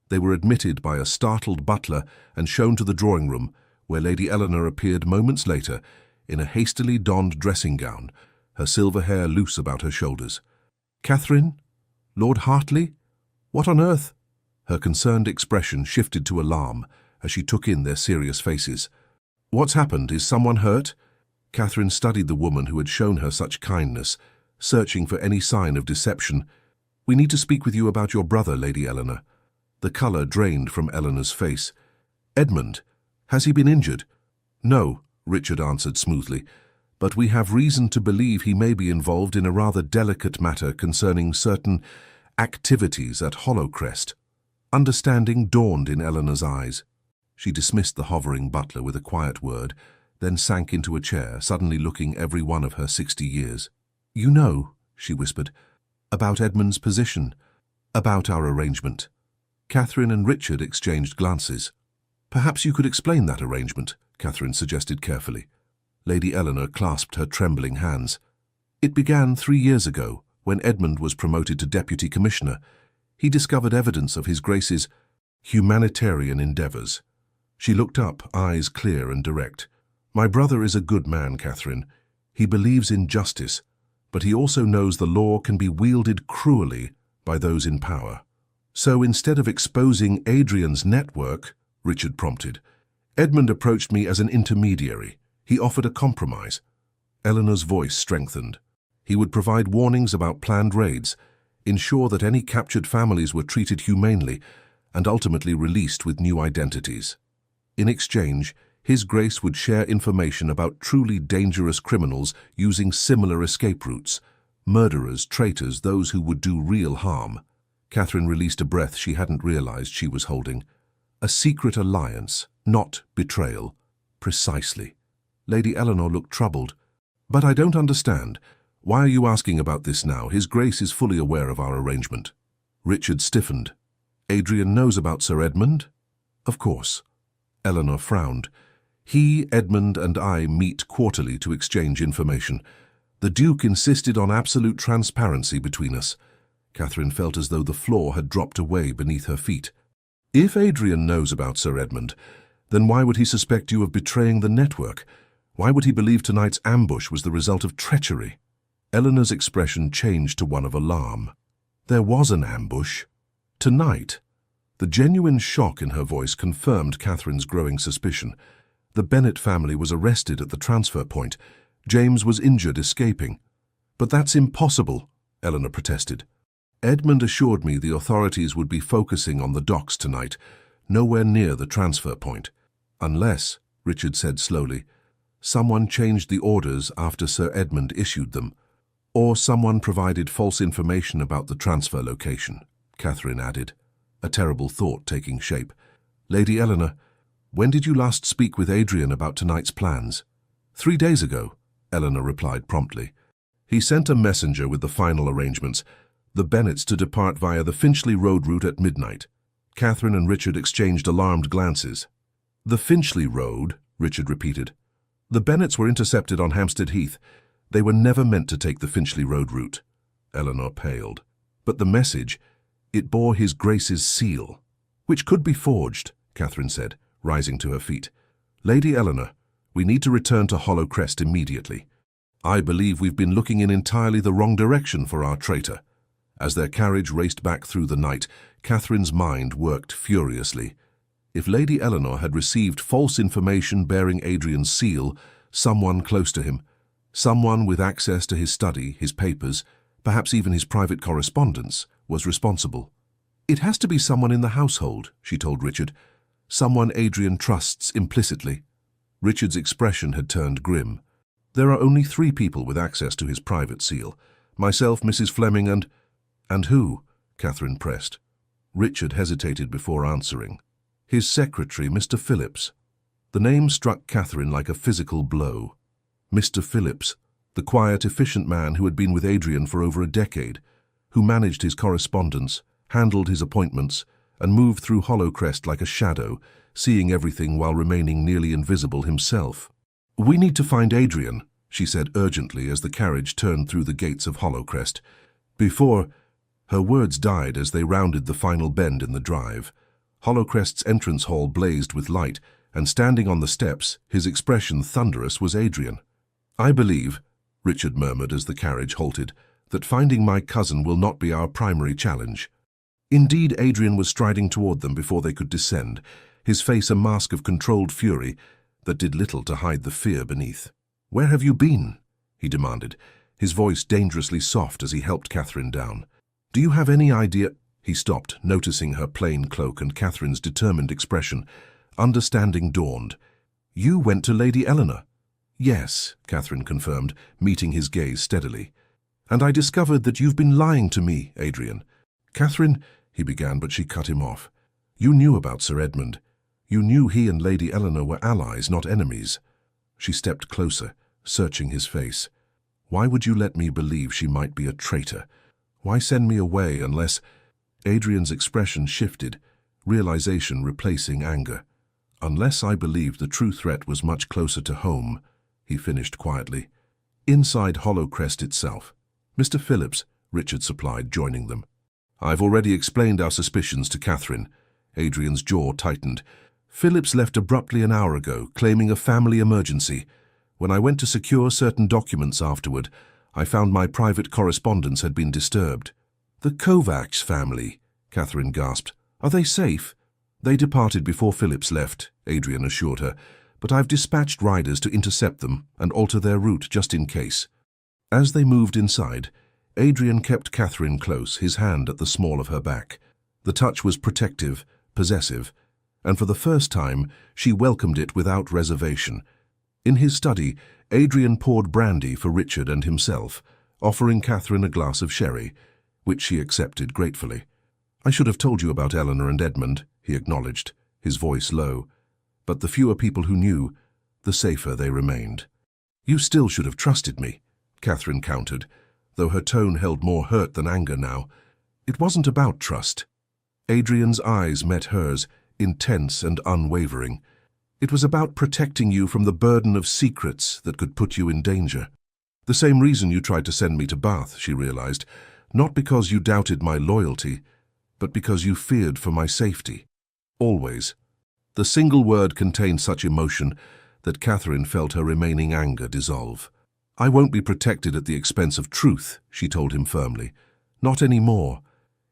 They were admitted by a startled butler and shown to the drawing room, where Lady Eleanor appeared moments later in a hastily donned dressing gown, her silver hair loose about her shoulders. Catherine? Lord Hartley? What on earth? Her concerned expression shifted to alarm as she took in their serious faces. What's happened? Is someone hurt? Catherine studied the woman who had shown her such kindness, searching for any sign of deception. We need to speak with you about your brother, Lady Eleanor. The colour drained from Eleanor's face. Edmund, has he been injured? No, Richard answered smoothly, but we have reason to believe he may be involved in a rather delicate matter concerning certain activities at Hollowcrest. Understanding dawned in Eleanor's eyes. She dismissed the hovering butler with a quiet word, then sank into a chair, suddenly looking every one of her 60 years. You know, she whispered, about Edmund's position, about our arrangement. Catherine and Richard exchanged glances. Perhaps you could explain that arrangement, Catherine suggested carefully. Lady Eleanor clasped her trembling hands. It began 3 years ago, when Edmund was promoted to Deputy Commissioner. He discovered evidence of His Grace's humanitarian endeavours. She looked up, eyes clear and direct. My brother is a good man, Catherine. He believes in justice, but he also knows the law can be wielded cruelly by those in power. So instead of exposing Adrian's network, Richard prompted, Edmund approached me as an intermediary. He offered a compromise. Eleanor's voice strengthened. He would provide warnings about planned raids, ensure that any captured families were treated humanely, and ultimately released with new identities. In exchange, His Grace would share information about truly dangerous criminals using similar escape routes, murderers, traitors, those who would do real harm. Catherine released a breath she hadn't realized she was holding. A secret alliance, not betrayal. Precisely. Lady Eleanor looked troubled. But I don't understand. Why are you asking about this now? His Grace is fully aware of our arrangement. Richard stiffened. Adrian knows about Sir Edmund? Of course. Eleanor frowned. He, Edmund, and I meet quarterly to exchange information. The Duke insisted on absolute transparency between us. Catherine felt as though the floor had dropped away beneath her feet. If Adrian knows about Sir Edmund, then why would he suspect you of betraying the network? Why would he believe tonight's ambush was the result of treachery? Eleanor's expression changed to one of alarm. There was an ambush. Tonight. The genuine shock in her voice confirmed Catherine's growing suspicion. The Bennet family was arrested at the transfer point. James was injured escaping. But that's impossible, Eleanor protested. Edmund assured me the authorities would be focusing on the docks tonight, nowhere near the transfer point. Unless, Richard said slowly, someone changed the orders after Sir Edmund issued them, or someone provided false information about the transfer location, Catherine added, a terrible thought taking shape. Lady Eleanor, when did you last speak with Adrian about tonight's plans? 3 days ago, Eleanor replied promptly. He sent a messenger with the final arrangements, the Bennets to depart via the Finchley Road route at midnight. Catherine and Richard exchanged alarmed glances. The Finchley Road, Richard repeated. The Bennets were intercepted on Hampstead Heath. They were never meant to take the Finchley Road route. Eleanor paled. But the message, it bore His Grace's seal, which could be forged, Catherine said, rising to her feet. Lady Eleanor, we need to return to Hollowcrest immediately. I believe we've been looking in entirely the wrong direction for our traitor. As their carriage raced back through the night, Catherine's mind worked furiously. If Lady Eleanor had received false information bearing Adrian's seal, someone close to him, someone with access to his study, his papers, perhaps even his private correspondence, was responsible. It has to be someone in the household, she told Richard. Someone Adrian trusts implicitly. Richard's expression had turned grim. There are only 3 people with access to his private seal. Myself, Mrs. Fleming, And who? Catherine pressed. Richard hesitated before answering. His secretary, Mr. Phillips. The name struck Catherine like a physical blow. Mr. Phillips, the quiet, efficient man who had been with Adrian for over a decade, who managed his correspondence, handled his appointments, and moved through Hollowcrest like a shadow, seeing everything while remaining nearly invisible himself. We need to find Adrian, she said urgently as the carriage turned through the gates of Hollowcrest. Before... Her words died as they rounded the final bend in the drive. Hollowcrest's entrance hall blazed with light, and standing on the steps, his expression thunderous, was Adrian. I believe, Richard murmured as the carriage halted, that finding my cousin will not be our primary challenge. Indeed, Adrian was striding toward them before they could descend, his face a mask of controlled fury that did little to hide the fear beneath. Where have you been? He demanded, his voice dangerously soft as he helped Catherine down. Do you have any idea? He stopped, noticing her plain cloak and Catherine's determined expression. Understanding dawned. You went to Lady Eleanor. Yes, Catherine confirmed, meeting his gaze steadily. And I discovered that you've been lying to me, Adrian. Catherine, he began, but she cut him off. You knew about Sir Edmund. You knew he and Lady Eleanor were allies, not enemies. She stepped closer, searching his face. Why would you let me believe she might be a traitor? Why send me away unless... Adrian's expression shifted, realization replacing anger. Unless I believed the true threat was much closer to home, he finished quietly. Inside Hollowcrest itself. Mr. Phillips, Richard supplied, joining them. I've already explained our suspicions to Catherine. Adrian's jaw tightened. Phillips left abruptly an hour ago, claiming a family emergency. When I went to secure certain documents afterward, I found my private correspondence had been disturbed. The Kovacs family, Catherine gasped. Are they safe? They departed before Phillips left, Adrian assured her, but I've dispatched riders to intercept them and alter their route just in case. As they moved inside, Adrian kept Catherine close, his hand at the small of her back. The touch was protective, possessive, and for the first time she welcomed it without reservation. In his study, Adrian poured brandy for Richard and himself, offering Catherine a glass of sherry, which she accepted gratefully. I should have told you about Eleanor and Edmund, he acknowledged, his voice low. But the fewer people who knew, the safer they remained. You still should have trusted me, Catherine countered, though her tone held more hurt than anger now. It wasn't about trust. Adrian's eyes met hers, intense and unwavering. It was about protecting you from the burden of secrets that could put you in danger. The same reason you tried to send me to Bath, she realized, not because you doubted my loyalty, but because you feared for my safety. Always. The single word contained such emotion that Catherine felt her remaining anger dissolve. I won't be protected at the expense of truth, she told him firmly. Not any more.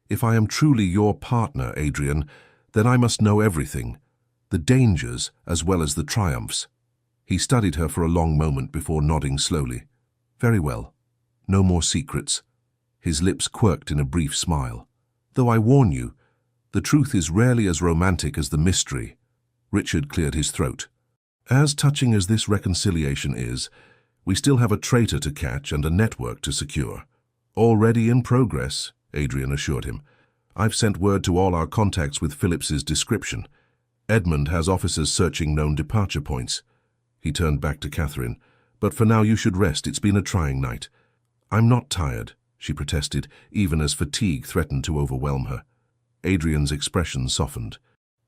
If I am truly your partner, Adrian, then I must know everything. The dangers as well as the triumphs. He studied her for a long moment before nodding slowly. Very well. No more secrets. His lips quirked in a brief smile. Though I warn you, the truth is rarely as romantic as the mystery. Richard cleared his throat. As touching as this reconciliation is, we still have a traitor to catch and a network to secure. Already in progress, Adrian assured him. I've sent word to all our contacts with Phillips's description. Edmund has officers searching known departure points. He turned back to Catherine. But for now you should rest. It's been a trying night. I'm not tired, she protested, even as fatigue threatened to overwhelm her. Adrian's expression softened.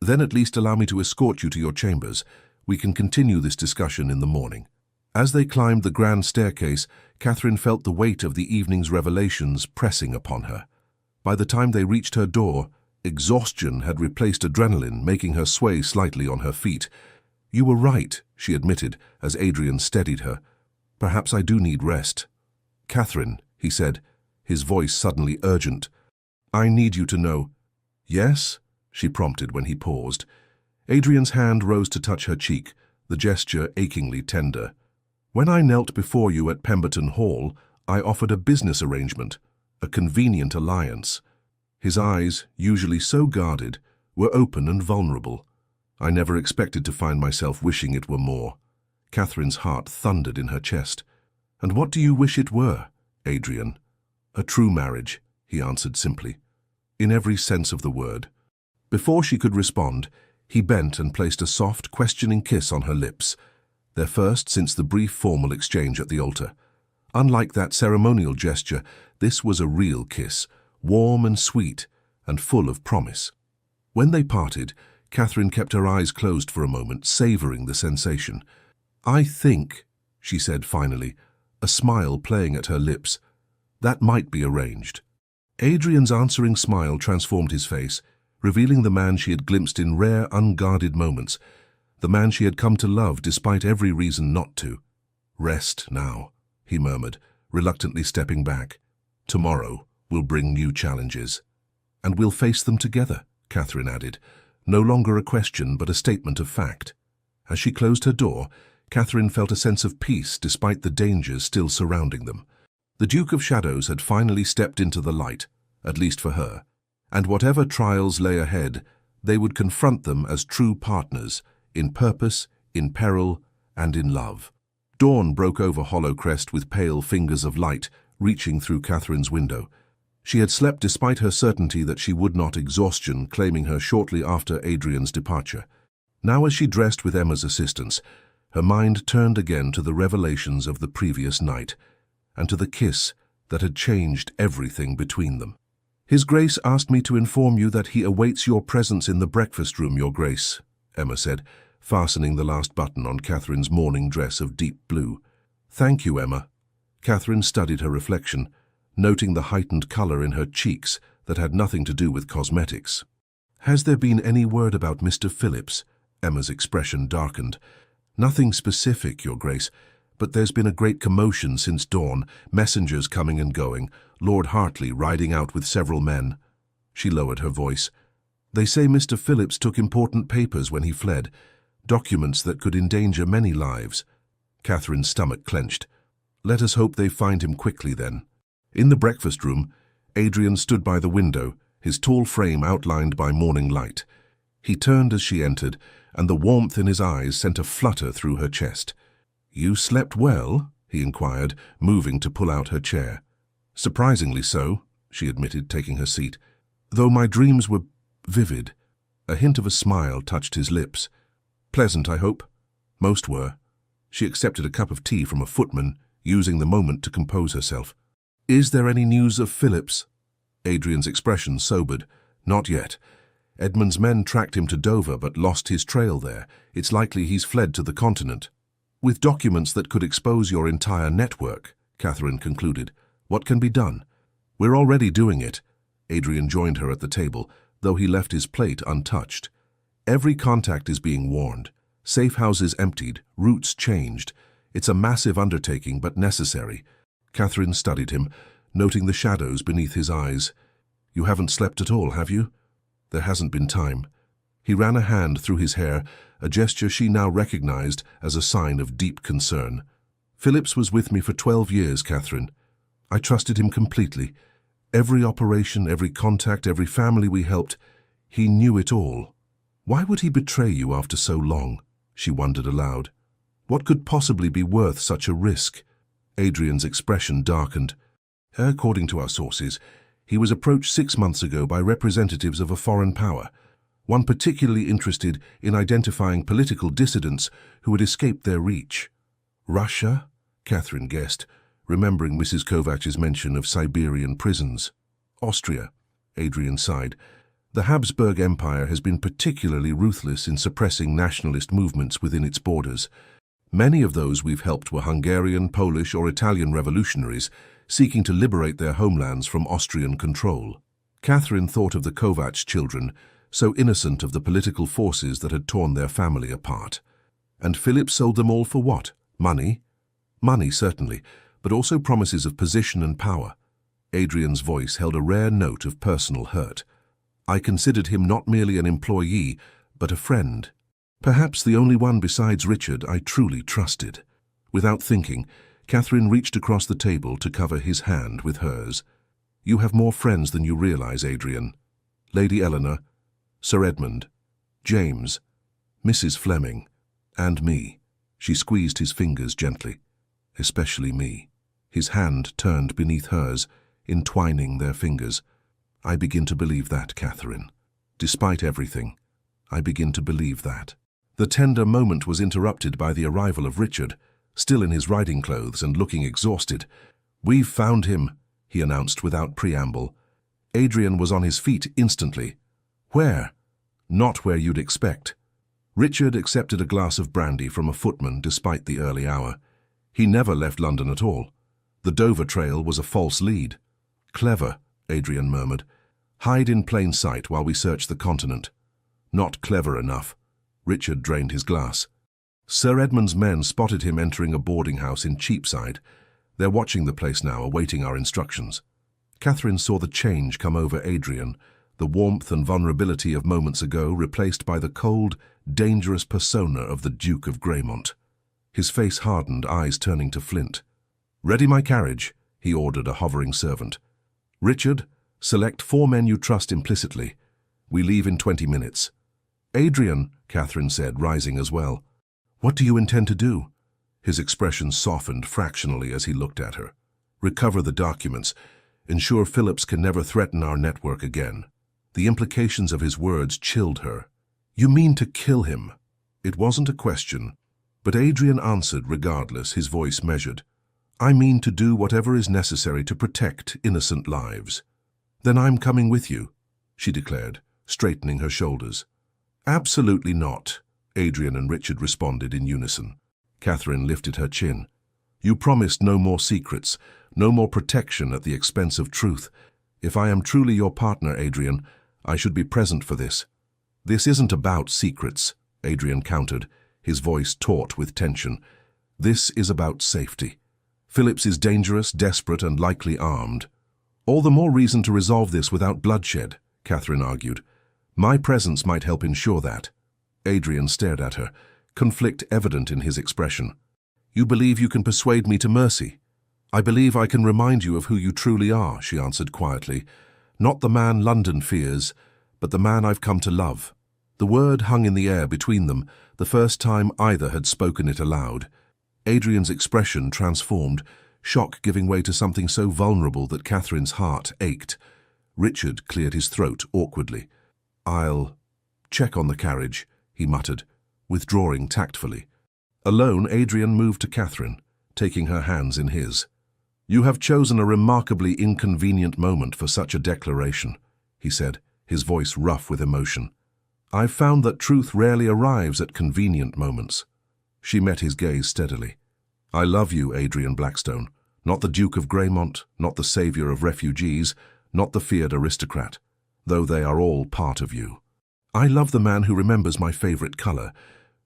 Then at least allow me to escort you to your chambers. We can continue this discussion in the morning. As they climbed the grand staircase, Catherine felt the weight of the evening's revelations pressing upon her. By the time they reached her door, exhaustion had replaced adrenaline, making her sway slightly on her feet. "You were right," she admitted as Adrian steadied her. "Perhaps I do need rest." "Catherine," he said, his voice suddenly urgent, "I need you to know." "Yes?" she prompted when he paused. Adrian's hand rose to touch her cheek, the gesture achingly tender. "When I knelt before you at Pemberton Hall, I offered a business arrangement, a convenient alliance." His eyes, usually so guarded, were open and vulnerable. "I never expected to find myself wishing it were more." Catherine's heart thundered in her chest. "And what do you wish it were, Adrian?" "A true marriage," he answered simply, "in every sense of the word." Before she could respond, he bent and placed a soft, questioning kiss on her lips, their first since the brief formal exchange at the altar. Unlike that ceremonial gesture, this was a real kiss, warm and sweet, and full of promise. When they parted, Catherine kept her eyes closed for a moment, savoring the sensation. "I think," she said finally, a smile playing at her lips, "that might be arranged." Adrian's answering smile transformed his face, revealing the man she had glimpsed in rare, unguarded moments, the man she had come to love despite every reason not to. "Rest now," he murmured, reluctantly stepping back. "Tomorrow will bring new challenges." "And we'll face them together," Catherine added, no longer a question but a statement of fact. As she closed her door, Catherine felt a sense of peace despite the dangers still surrounding them. The Duke of Shadows had finally stepped into the light, at least for her, and whatever trials lay ahead, they would confront them as true partners, in purpose, in peril, and in love. Dawn broke over Hollowcrest with pale fingers of light reaching through Catherine's window. She had slept despite her certainty that she would not, exhaustion claiming her shortly after Adrian's departure. Now as she dressed with Emma's assistance, her mind turned again to the revelations of the previous night, and to the kiss that had changed everything between them. "His Grace asked me to inform you that he awaits your presence in the breakfast room, Your Grace," Emma said, fastening the last button on Catherine's morning dress of deep blue. "Thank you, Emma." Catherine studied her reflection, noting the heightened color in her cheeks that had nothing to do with cosmetics. "Has there been any word about Mr. Phillips?" Emma's expression darkened. "Nothing specific, Your Grace, but there's been a great commotion since dawn, messengers coming and going, Lord Hartley riding out with several men." She lowered her voice. "They say Mr. Phillips took important papers when he fled, documents that could endanger many lives." Catherine's stomach clenched. "Let us hope they find him quickly, then." In the breakfast room, Adrian stood by the window, his tall frame outlined by morning light. He turned as she entered, and the warmth in his eyes sent a flutter through her chest. "You slept well?" he inquired, moving to pull out her chair. "Surprisingly so," she admitted, taking her seat. "Though my dreams were vivid." A hint of a smile touched his lips. "Pleasant, I hope?" "Most were." She accepted a cup of tea from a footman, using the moment to compose herself. "Is there any news of Phillips?" Adrian's expression sobered. "Not yet. Edmund's men tracked him to Dover but lost his trail there. It's likely he's fled to the continent." "With documents that could expose your entire network," Catherine concluded, "what can be done?" "We're already doing it." Adrian joined her at the table, though he left his plate untouched. "Every contact is being warned. Safe houses emptied, routes changed. It's a massive undertaking, but necessary." Catherine studied him, noting the shadows beneath his eyes. "You haven't slept at all, have you?" "There hasn't been time." He ran a hand through his hair, a gesture she now recognized as a sign of deep concern. "Phillips was with me for 12 years, Catherine. I trusted him completely. Every operation, every contact, every family we helped, he knew it all. Why would he betray you after so long?" she wondered aloud. "What could possibly be worth such a risk?" Adrian's expression darkened. "According to our sources, he was approached 6 months ago by representatives of a foreign power, one particularly interested in identifying political dissidents who had escaped their reach." "Russia?" Catherine guessed, remembering Mrs. Kovach's mention of Siberian prisons. "Austria," Adrian sighed. "The Habsburg Empire has been particularly ruthless in suppressing nationalist movements within its borders. Many of those we've helped were Hungarian, Polish, or Italian revolutionaries seeking to liberate their homelands from Austrian control." Catherine thought of the Kovacs children, so innocent of the political forces that had torn their family apart. And Philip sold them all for what? Money? Money, certainly, but also promises of position and power. Adrian's voice held a rare note of personal hurt. I considered him not merely an employee, but a friend. Perhaps the only one besides Richard I truly trusted. Without thinking, Catherine reached across the table to cover his hand with hers. You have more friends than you realize, Adrian. Lady Eleanor, Sir Edmund, James, Mrs. Fleming, and me. She squeezed his fingers gently. Especially me. His hand turned beneath hers, entwining their fingers. I begin to believe that, Catherine. Despite everything, I begin to believe that. The tender moment was interrupted by the arrival of Richard, still in his riding clothes and looking exhausted. We've found him, he announced without preamble. Adrian was on his feet instantly. Where? Not where you'd expect. Richard accepted a glass of brandy from a footman despite the early hour. He never left London at all. The Dover trail was a false lead. Clever, Adrian murmured. Hide in plain sight while we search the continent. Not clever enough. Richard drained his glass. Sir Edmund's men spotted him entering a boarding house in Cheapside. They're watching the place now, awaiting our instructions. Catherine saw the change come over Adrian, the warmth and vulnerability of moments ago replaced by the cold, dangerous persona of the Duke of Greymont. His face hardened, eyes turning to flint. Ready my carriage, he ordered a hovering servant. Richard, select 4 men you trust implicitly. We leave in 20 minutes. Adrian, Catherine said, rising as well. What do you intend to do? His expression softened fractionally as he looked at her. Recover the documents. Ensure Phillips can never threaten our network again. The implications of his words chilled her. You mean to kill him? It wasn't a question, but Adrian answered regardless, his voice measured. I mean to do whatever is necessary to protect innocent lives. Then I'm coming with you, she declared, straightening her shoulders. Absolutely not, Adrian and Richard responded in unison. Catherine lifted her chin. You promised no more secrets, no more protection at the expense of truth. If I am truly your partner, Adrian, I should be present for this. This isn't about secrets, Adrian countered, his voice taut with tension. This is about safety. Phillips is dangerous, desperate, and likely armed. All the more reason to resolve this without bloodshed, Catherine argued. My presence might help ensure that. Adrian stared at her, conflict evident in his expression. You believe you can persuade me to mercy? I believe I can remind you of who you truly are, she answered quietly. Not the man London fears, but the man I've come to love. The word hung in the air between them, the first time either had spoken it aloud. Adrian's expression transformed, shock giving way to something so vulnerable that Catherine's heart ached. Richard cleared his throat awkwardly. I'll check on the carriage, he muttered, withdrawing tactfully. Alone, Adrian moved to Catherine, taking her hands in his. You have chosen a remarkably inconvenient moment for such a declaration, he said, his voice rough with emotion. I've found that truth rarely arrives at convenient moments. She met his gaze steadily. I love you, Adrian Blackstone, not the Duke of Greymont, not the savior of refugees, not the feared aristocrat, though they are all part of you. I love the man who remembers my favorite color,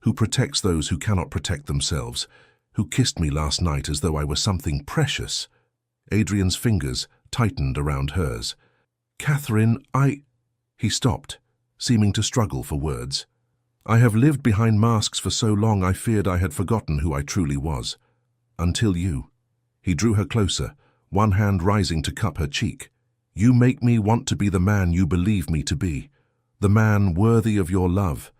who protects those who cannot protect themselves, who kissed me last night as though I were something precious. Adrian's fingers tightened around hers. Catherine, He stopped, seeming to struggle for words. I have lived behind masks for so long I feared I had forgotten who I truly was. Until you. He drew her closer, one hand rising to cup her cheek. You make me want to be the man you believe me to be, the man worthy of your love.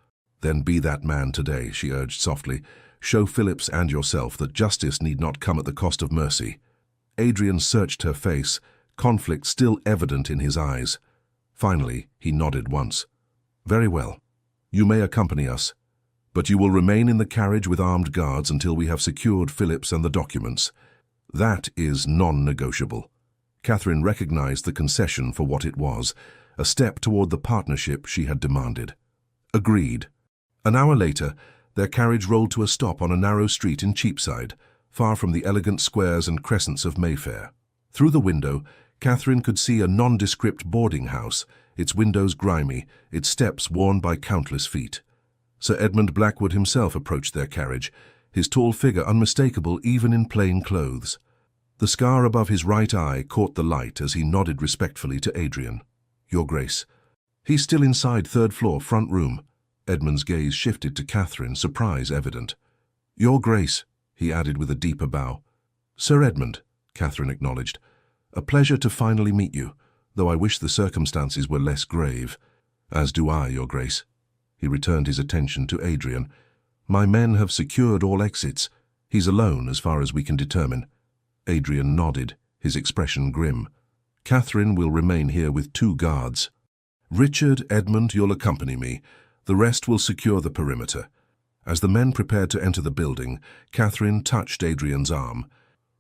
Then be that man today, she urged softly. Show Phillips and yourself that justice need not come at the cost of mercy. Adrian searched her face, conflict still evident in his eyes. Finally, he nodded once. Very well. You may accompany us, but you will remain in the carriage with armed guards until we have secured Phillips and the documents. That is non-negotiable. Catherine recognized the concession for what it was, a step toward the partnership she had demanded. Agreed. An hour later, their carriage rolled to a stop on a narrow street in Cheapside, far from the elegant squares and crescents of Mayfair. Through the window, Catherine could see a nondescript boarding house, its windows grimy, its steps worn by countless feet. Sir Edmund Blackwood himself approached their carriage, his tall figure unmistakable even in plain clothes. The scar above his right eye caught the light as he nodded respectfully to Adrian. "Your Grace." "He's still inside, third floor, front room." Edmund's gaze shifted to Catherine, surprise evident. "Your Grace," he added with a deeper bow. "Sir Edmund," Catherine acknowledged. "A pleasure to finally meet you, though I wish the circumstances were less grave." "As do I, Your Grace." He returned his attention to Adrian. "My men have secured all exits. He's alone as far as we can determine." Adrian nodded, his expression grim. "Catherine will remain here with 2 guards. Richard, Edmund, you'll accompany me. The rest will secure the perimeter." As the men prepared to enter the building, Catherine touched Adrian's arm.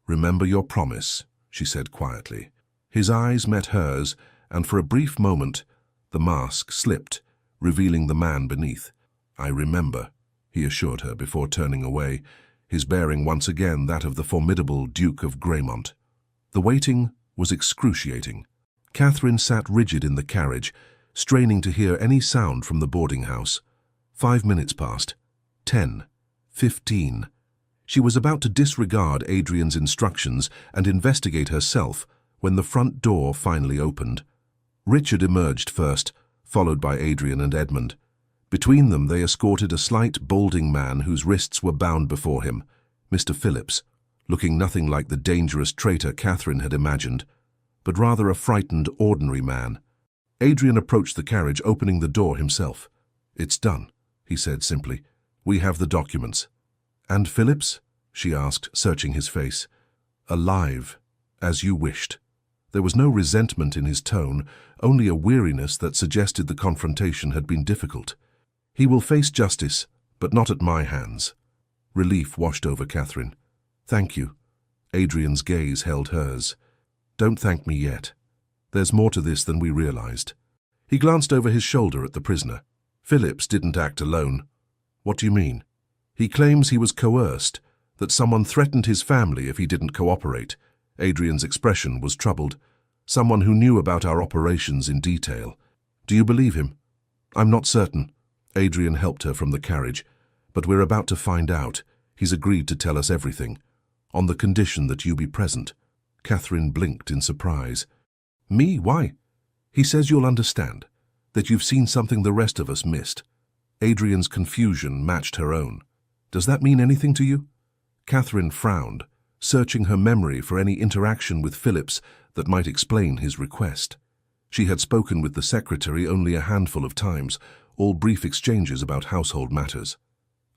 "Remember your promise," she said quietly. His eyes met hers, and for a brief moment, the mask slipped, revealing the man beneath. "I remember," he assured her before turning away, his bearing once again that of the formidable Duke of Greymont. The waiting was excruciating. Catherine sat rigid in the carriage, straining to hear any sound from the boarding house. 5 minutes passed. 10. 15. She was about to disregard Adrian's instructions and investigate herself when the front door finally opened. Richard emerged first, followed by Adrian and Edmund. Between them they escorted a slight, balding man whose wrists were bound before him, Mr. Phillips, looking nothing like the dangerous traitor Catherine had imagined, but rather a frightened, ordinary man. Adrian approached the carriage, opening the door himself. "It's done," he said simply. "We have the documents." "And Phillips?" she asked, searching his face. "Alive, as you wished." There was no resentment in his tone, only a weariness that suggested the confrontation had been difficult. "He will face justice, but not at my hands." Relief washed over Catherine. "Thank you." Adrian's gaze held hers. "Don't thank me yet. There's more to this than we realized." He glanced over his shoulder at the prisoner. "Phillips didn't act alone." "What do you mean?" "He claims he was coerced, that someone threatened his family if he didn't cooperate." Adrian's expression was troubled. "Someone who knew about our operations in detail." "Do you believe him?" "I'm not certain." Adrian helped her from the carriage. "But we're about to find out. He's agreed to tell us everything, on the condition that you be present." Catherine blinked in surprise. "Me? Why?" "He says you'll understand, that you've seen something the rest of us missed." Adrian's confusion matched her own. "Does that mean anything to you?" Catherine frowned, searching her memory for any interaction with Phillips that might explain his request. She had spoken with the secretary only a handful of times, all brief exchanges about household matters.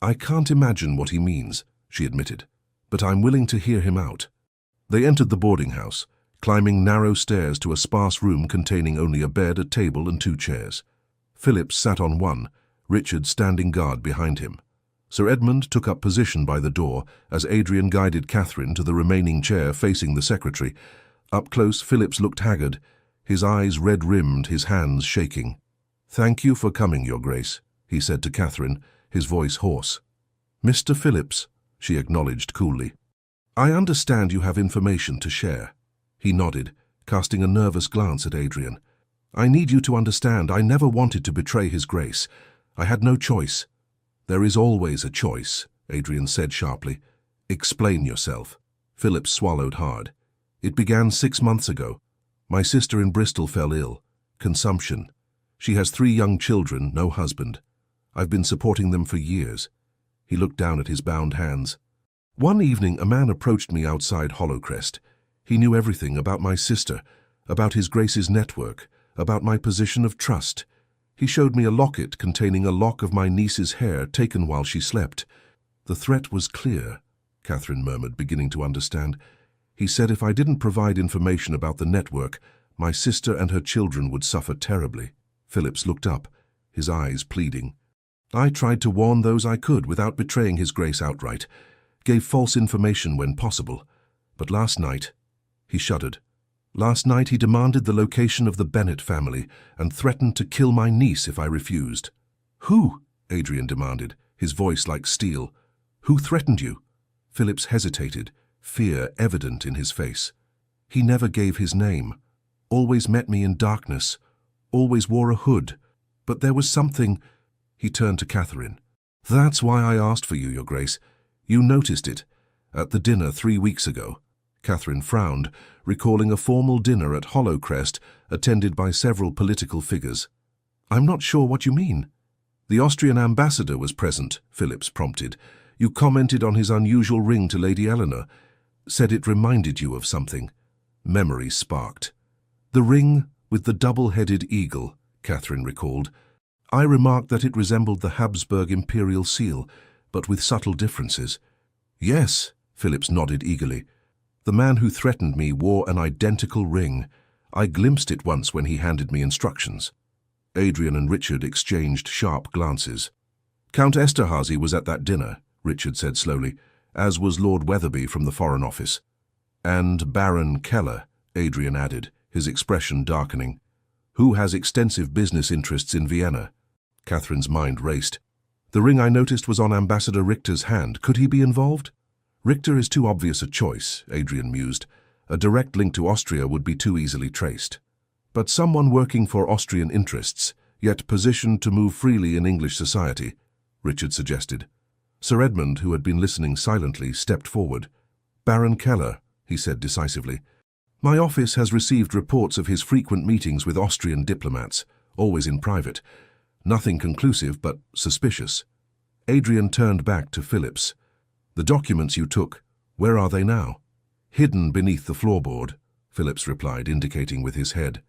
"I can't imagine what he means," she admitted, "but I'm willing to hear him out." They entered the boarding house, climbing narrow stairs to a sparse room containing only a bed, a table, and 2 chairs. Phillips sat on one, Richard standing guard behind him. Sir Edmund took up position by the door as Adrian guided Catherine to the remaining chair facing the secretary. Up close, Phillips looked haggard, his eyes red-rimmed, his hands shaking. "Thank you for coming, Your Grace," he said to Catherine, his voice hoarse. "Mr. Phillips," she acknowledged coolly. "I understand you have information to share." He nodded, casting a nervous glance at Adrian. "I need you to understand I never wanted to betray His Grace. I had no choice." "There is always a choice," Adrian said sharply. "Explain yourself." Phillips swallowed hard. "It began 6 months ago. My sister in Bristol fell ill. Consumption. She has 3 young children, no husband. I've been supporting them for years." He looked down at his bound hands. "One evening a man approached me outside Hollowcrest. He knew everything about my sister, about His Grace's network, about my position of trust. He showed me a locket containing a lock of my niece's hair taken while she slept. The threat was clear," Catherine murmured, beginning to understand. "He said if I didn't provide information about the network, my sister and her children would suffer terribly." Phillips looked up, his eyes pleading. "I tried to warn those I could without betraying His Grace outright, gave false information when possible. But last night," he shuddered, "last night he demanded the location of the Bennett family and threatened to kill my niece if I refused." "Who?" Adrian demanded, his voice like steel. "Who threatened you?" Phillips hesitated, fear evident in his face. "He never gave his name," Always met me in darkness, always wore a hood. But there was something—" He turned to Catherine. "That's why I asked for you, Your Grace. You noticed it. At the dinner 3 weeks ago." Catherine frowned, recalling a formal dinner at Hollowcrest attended by several political figures. "I'm not sure what you mean." "The Austrian ambassador was present," Phillips prompted. "You commented on his unusual ring to Lady Eleanor. Said it reminded you of something." Memory sparked. "The ring with the double-headed eagle," Catherine recalled. "I remarked that it resembled the Habsburg imperial seal, but with subtle differences." "Yes," Phillips nodded eagerly. "The man who threatened me wore an identical ring. I glimpsed it once when he handed me instructions." Adrian and Richard exchanged sharp glances. "Count Esterhazy was at that dinner," Richard said slowly, "as was Lord Wetherby from the Foreign Office." "And Baron Keller," Adrian added, his expression darkening, "who has extensive business interests in Vienna." Catherine's mind raced. "The ring I noticed was on Ambassador Richter's hand. Could he be involved?" "Richter is too obvious a choice," Adrian mused. "A direct link to Austria would be too easily traced. But someone working for Austrian interests, yet positioned to move freely in English society," Richard suggested. Sir Edmund, who had been listening silently, stepped forward. "Baron Keller," he said decisively. "My office has received reports of his frequent meetings with Austrian diplomats, always in private. Nothing conclusive, but suspicious." Adrian turned back to Phillips. "The documents you took, where are they now?" "Hidden beneath the floorboard," Phillips replied, indicating with his head.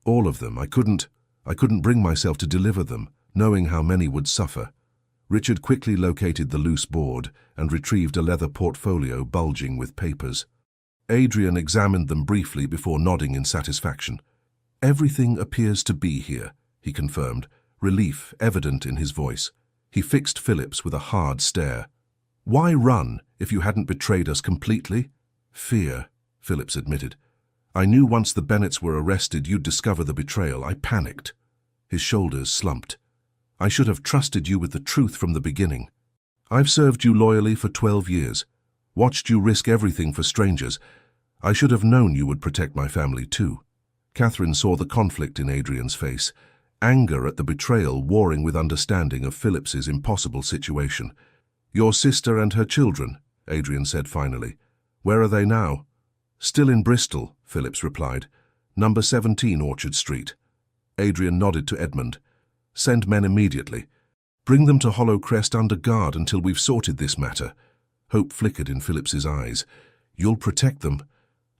"All of them. I couldn't bring myself to deliver them, knowing how many would suffer." Richard quickly located the loose board and retrieved a leather portfolio bulging with papers. Adrian examined them briefly before nodding in satisfaction. "Everything appears to be here," he confirmed, relief evident in his voice. He fixed Phillips with a hard stare. "Why run if you hadn't betrayed us completely?" "Fear," Phillips admitted. "I knew once the Bennets were arrested you'd discover the betrayal. I panicked." His shoulders slumped. "I should have trusted you with the truth from the beginning. I've served you loyally for 12 years, watched you risk everything for strangers. I should have known you would protect my family too." Catherine saw the conflict in Adrian's face, anger at the betrayal warring with understanding of Phillips's impossible situation. "Your sister and her children," Adrian said finally. "Where are they now?" "Still in Bristol," Phillips replied. "Number 17 Orchard Street." Adrian nodded to Edmund. "Send men immediately. Bring them to Hollowcrest under guard until we've sorted this matter." Hope flickered in Phillips's eyes. "You'll protect them?"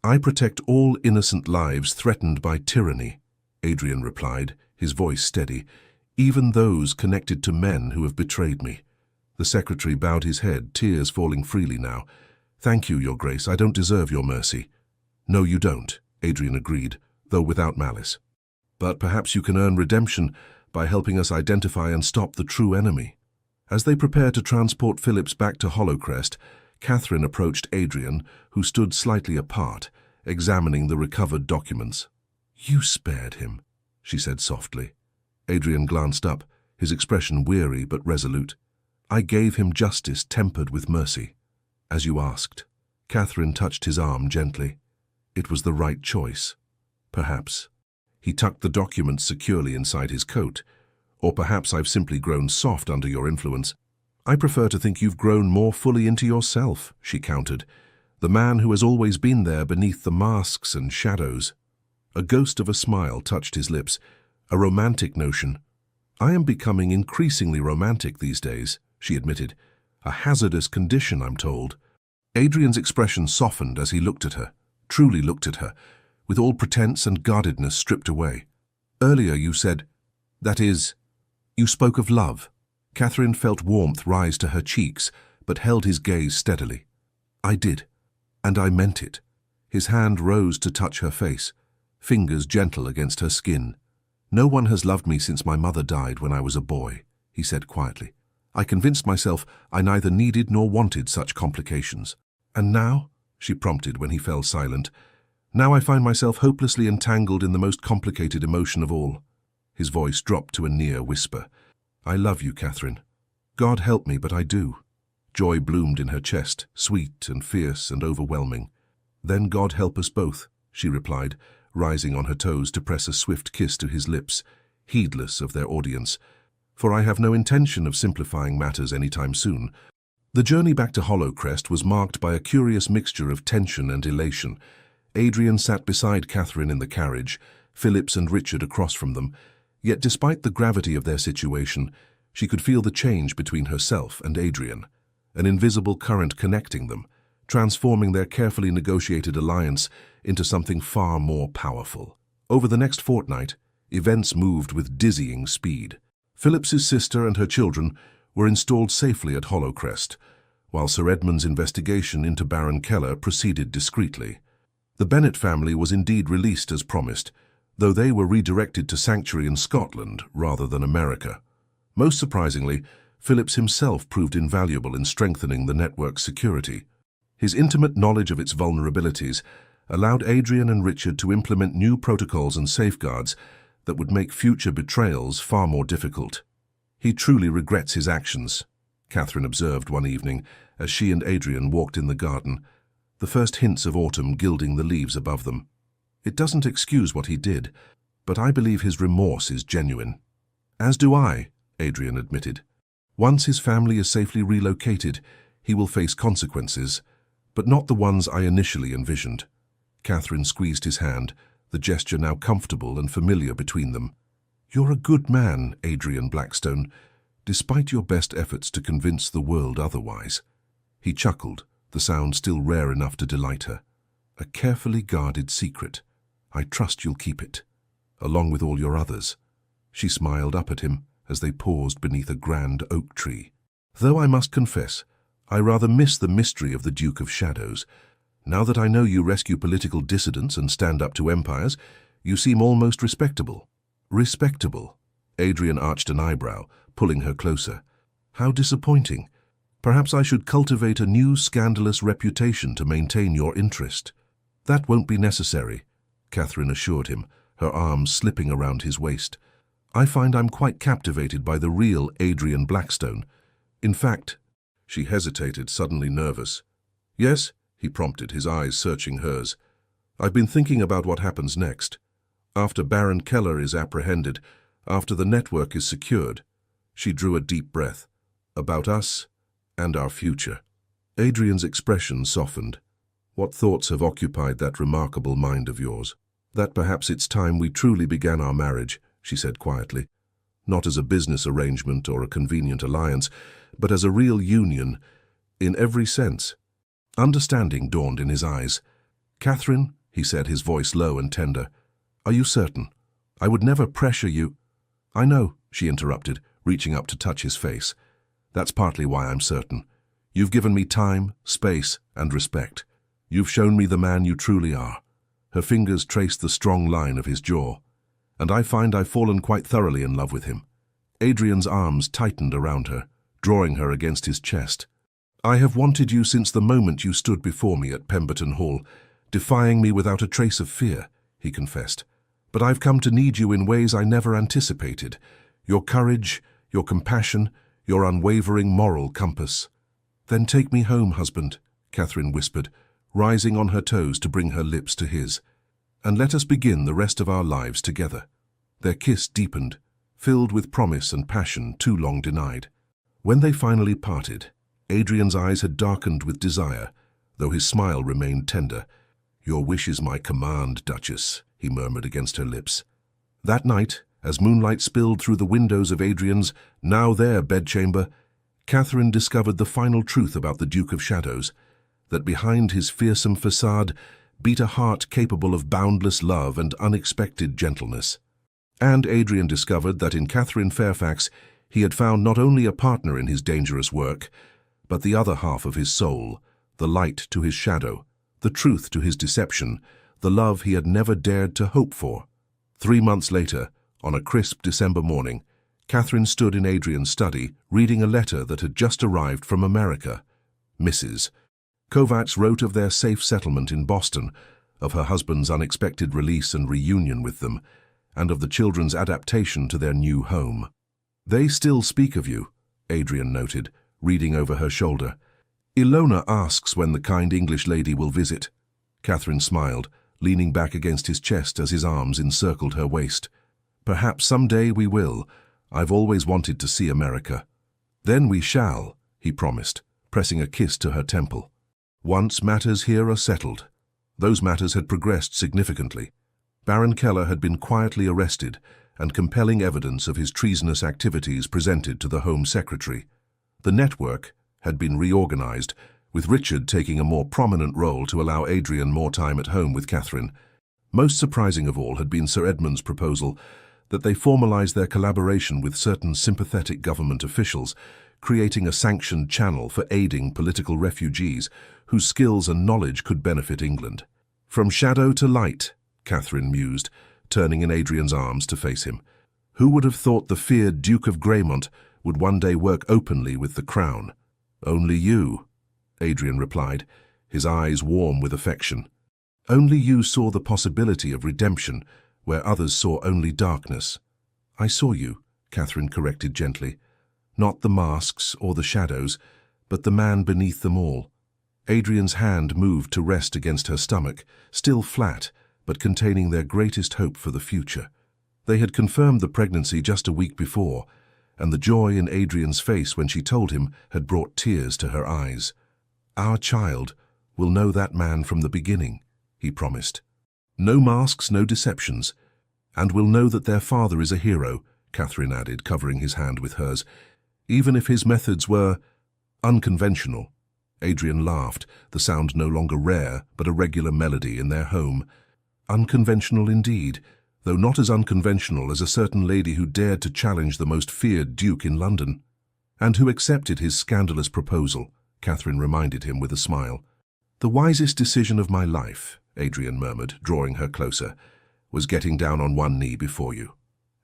"I protect all innocent lives threatened by tyranny," Adrian replied, his voice steady, "even those connected to men who have betrayed me." The secretary bowed his head, tears falling freely now. "Thank you, Your Grace. I don't deserve your mercy." "No, you don't," Adrian agreed, though without malice. "But perhaps you can earn redemption by helping us identify and stop the true enemy." As they prepared to transport Phillips back to Hollowcrest, Catherine approached Adrian, who stood slightly apart, examining the recovered documents. "You spared him," she said softly. Adrian glanced up, his expression weary but resolute. "I gave him justice tempered with mercy, as you asked." Catherine touched his arm gently. "It was the right choice. Perhaps." He tucked the documents securely inside his coat. "Or perhaps I've simply grown soft under your influence." "I prefer to think you've grown more fully into yourself," she countered. "The man who has always been there beneath the masks and shadows." A ghost of a smile touched his lips. "A romantic notion." "I am becoming increasingly romantic these days," she admitted. "A hazardous condition, I'm told." Adrian's expression softened as he looked at her, truly looked at her, with all pretense and guardedness stripped away. "Earlier you said, that is, you spoke of love." Catherine felt warmth rise to her cheeks, but held his gaze steadily. "I did, and I meant it." His hand rose to touch her face, fingers gentle against her skin. "No one has loved me since my mother died when I was a boy," he said quietly. "I convinced myself I neither needed nor wanted such complications. And now?" she prompted when he fell silent. "Now I find myself hopelessly entangled in the most complicated emotion of all." His voice dropped to a near whisper. "I love you, Catherine. God help me, but I do." Joy bloomed in her chest, sweet and fierce and overwhelming. "Then God help us both," she replied, rising on her toes to press a swift kiss to his lips, heedless of their audience. "For I have no intention of simplifying matters any time soon." The journey back to Hollowcrest was marked by a curious mixture of tension and elation. Adrian sat beside Catherine in the carriage, Phillips and Richard across from them, yet despite the gravity of their situation, she could feel the change between herself and Adrian, an invisible current connecting them, transforming their carefully negotiated alliance into something far more powerful. Over the next fortnight, events moved with dizzying speed. Phillips's sister and her children were installed safely at Hollowcrest, while Sir Edmund's investigation into Baron Keller proceeded discreetly. The Bennet family was indeed released as promised, though they were redirected to sanctuary in Scotland rather than America. Most surprisingly, Phillips himself proved invaluable in strengthening the network's security. His intimate knowledge of its vulnerabilities allowed Adrian and Richard to implement new protocols and safeguards that would make future betrayals far more difficult. "He truly regrets his actions," Catherine observed one evening as she and Adrian walked in the garden, the first hints of autumn gilding the leaves above them. "It doesn't excuse what he did, but I believe his remorse is genuine." "As do I," Adrian admitted. "Once his family is safely relocated, he will face consequences, but not the ones I initially envisioned." Catherine squeezed his hand, the gesture now comfortable and familiar between them. "You're a good man, Adrian Blackstone, despite your best efforts to convince the world otherwise." He chuckled, the sound still rare enough to delight her. "A carefully guarded secret. I trust you'll keep it, along with all your others." She smiled up at him as they paused beneath a grand oak tree. "Though I must confess, I rather miss the mystery of the Duke of Shadows. Now that I know you rescue political dissidents and stand up to empires, you seem almost respectable." "Respectable?" Adrian arched an eyebrow, pulling her closer. "How disappointing. Perhaps I should cultivate a new scandalous reputation to maintain your interest." "That won't be necessary," Catherine assured him, her arms slipping around his waist. "I find I'm quite captivated by the real Adrian Blackstone. In fact—" She hesitated, suddenly nervous. "Yes?" he prompted, his eyes searching hers. "I've been thinking about what happens next. After Baron Keller is apprehended, after the network is secured." She drew a deep breath. "About us and our future." Adrian's expression softened. "What thoughts have occupied that remarkable mind of yours?" "That perhaps it's time we truly began our marriage," she said quietly. "Not as a business arrangement or a convenient alliance, but as a real union, in every sense." Understanding dawned in his eyes. "Catherine," he said, his voice low and tender, "are you certain? I would never pressure you." "I know," she interrupted, reaching up to touch his face. "That's partly why I'm certain. You've given me time, space, and respect. You've shown me the man you truly are." Her fingers traced the strong line of his jaw. "And I find I've fallen quite thoroughly in love with him." Adrian's arms tightened around her, drawing her against his chest. "I have wanted you since the moment you stood before me at Pemberton Hall, defying me without a trace of fear," he confessed. "But I've come to need you in ways I never anticipated. Your courage, your compassion, your unwavering moral compass." "Then take me home, husband," Catherine whispered, rising on her toes to bring her lips to his. "And let us begin the rest of our lives together." Their kiss deepened, filled with promise and passion too long denied. When they finally parted, Adrian's eyes had darkened with desire, though his smile remained tender. "Your wish is my command, Duchess," he murmured against her lips. That night, as moonlight spilled through the windows of Adrian's, now their bedchamber, Catherine discovered the final truth about the Duke of Shadows, that behind his fearsome facade beat a heart capable of boundless love and unexpected gentleness. And Adrian discovered that in Catherine Fairfax he had found not only a partner in his dangerous work, but the other half of his soul, the light to his shadow, the truth to his deception, the love he had never dared to hope for. 3 months later, on a crisp December morning, Catherine stood in Adrian's study, reading a letter that had just arrived from America. Mrs. Kovacs wrote of their safe settlement in Boston, of her husband's unexpected release and reunion with them, and of the children's adaptation to their new home. "They still speak of you," Adrian noted, reading over her shoulder. "Ilona asks when the kind English lady will visit." Catherine smiled, leaning back against his chest as his arms encircled her waist. "Perhaps someday we will. I've always wanted to see America." "Then we shall," he promised, pressing a kiss to her temple. "Once matters here are settled." Those matters had progressed significantly. Baron Keller had been quietly arrested, and compelling evidence of his treasonous activities presented to the Home Secretary. The network had been reorganized, with Richard taking a more prominent role to allow Adrian more time at home with Catherine. Most surprising of all had been Sir Edmund's proposal that they formalize their collaboration with certain sympathetic government officials, creating a sanctioned channel for aiding political refugees whose skills and knowledge could benefit England. "From shadow to light," Catherine mused, turning in Adrian's arms to face him. "Who would have thought the feared Duke of Greymont would one day work openly with the crown?" "Only you," Adrian replied, his eyes warm with affection. "Only you saw the possibility of redemption where others saw only darkness." "I saw you," Catherine corrected gently. "Not the masks or the shadows, but the man beneath them all." Adrian's hand moved to rest against her stomach, still flat, but containing their greatest hope for the future. They had confirmed the pregnancy just a week before, and the joy in Adrian's face when she told him had brought tears to her eyes. "Our child will know that man from the beginning," he promised. "No masks, no deceptions. And will know that their father is a hero," Catherine added, covering his hand with hers, "even if his methods were unconventional." Adrian laughed, the sound no longer rare, but a regular melody in their home. "Unconventional indeed, though not as unconventional as a certain lady who dared to challenge the most feared duke in London." "And who accepted his scandalous proposal," Catherine reminded him with a smile. "The wisest decision of my life," Adrian murmured, drawing her closer, "was getting down on one knee before you."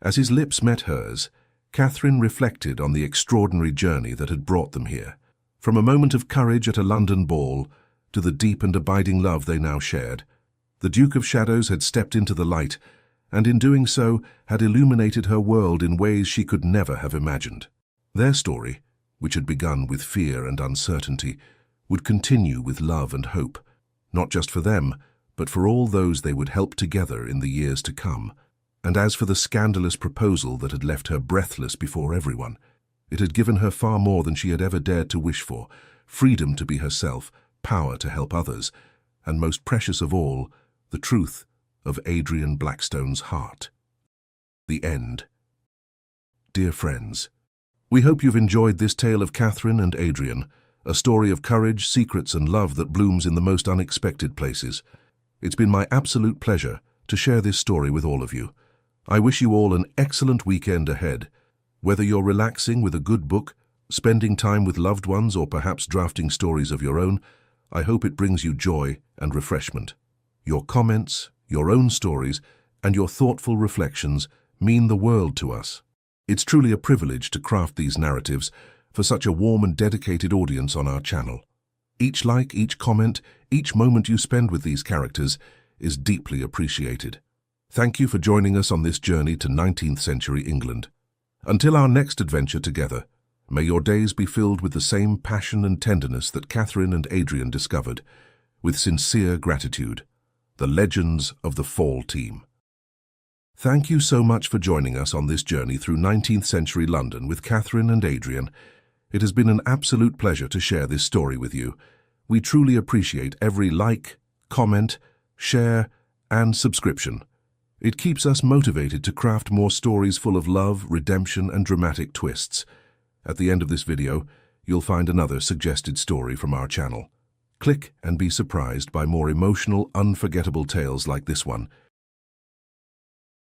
As his lips met hers, Catherine reflected on the extraordinary journey that had brought them here. From a moment of courage at a London ball to the deep and abiding love they now shared. The Duke of Shadows had stepped into the light, and in doing so had illuminated her world in ways she could never have imagined. Their story, which had begun with fear and uncertainty, would continue with love and hope, not just for them, but for all those they would help together in the years to come. And as for the scandalous proposal that had left her breathless before everyone, it had given her far more than she had ever dared to wish for: freedom to be herself, power to help others, and most precious of all, the truth of Adrian Blackstone's heart. The end. Dear friends, we hope you've enjoyed this tale of Catherine and Adrian, a story of courage, secrets, and love that blooms in the most unexpected places. It's been my absolute pleasure to share this story with all of you. I wish you all an excellent weekend ahead. Whether you're relaxing with a good book, spending time with loved ones, or perhaps drafting stories of your own, I hope it brings you joy and refreshment. Your comments, your own stories, and your thoughtful reflections mean the world to us. It's truly a privilege to craft these narratives for such a warm and dedicated audience on our channel. Each like, each comment, each moment you spend with these characters is deeply appreciated. Thank you for joining us on this journey to 19th century England. Until our next adventure together, may your days be filled with the same passion and tenderness that Catherine and Adrian discovered. With sincere gratitude, the Legends of the Fall Team. Thank you so much for joining us on this journey through 19th century London with Catherine and Adrian. It has been an absolute pleasure to share this story with you. We truly appreciate every like, comment, share, and subscription. It keeps us motivated to craft more stories full of love, redemption, and dramatic twists. At the end of this video, you'll find another suggested story from our channel. Click and be surprised by more emotional, unforgettable tales like this one.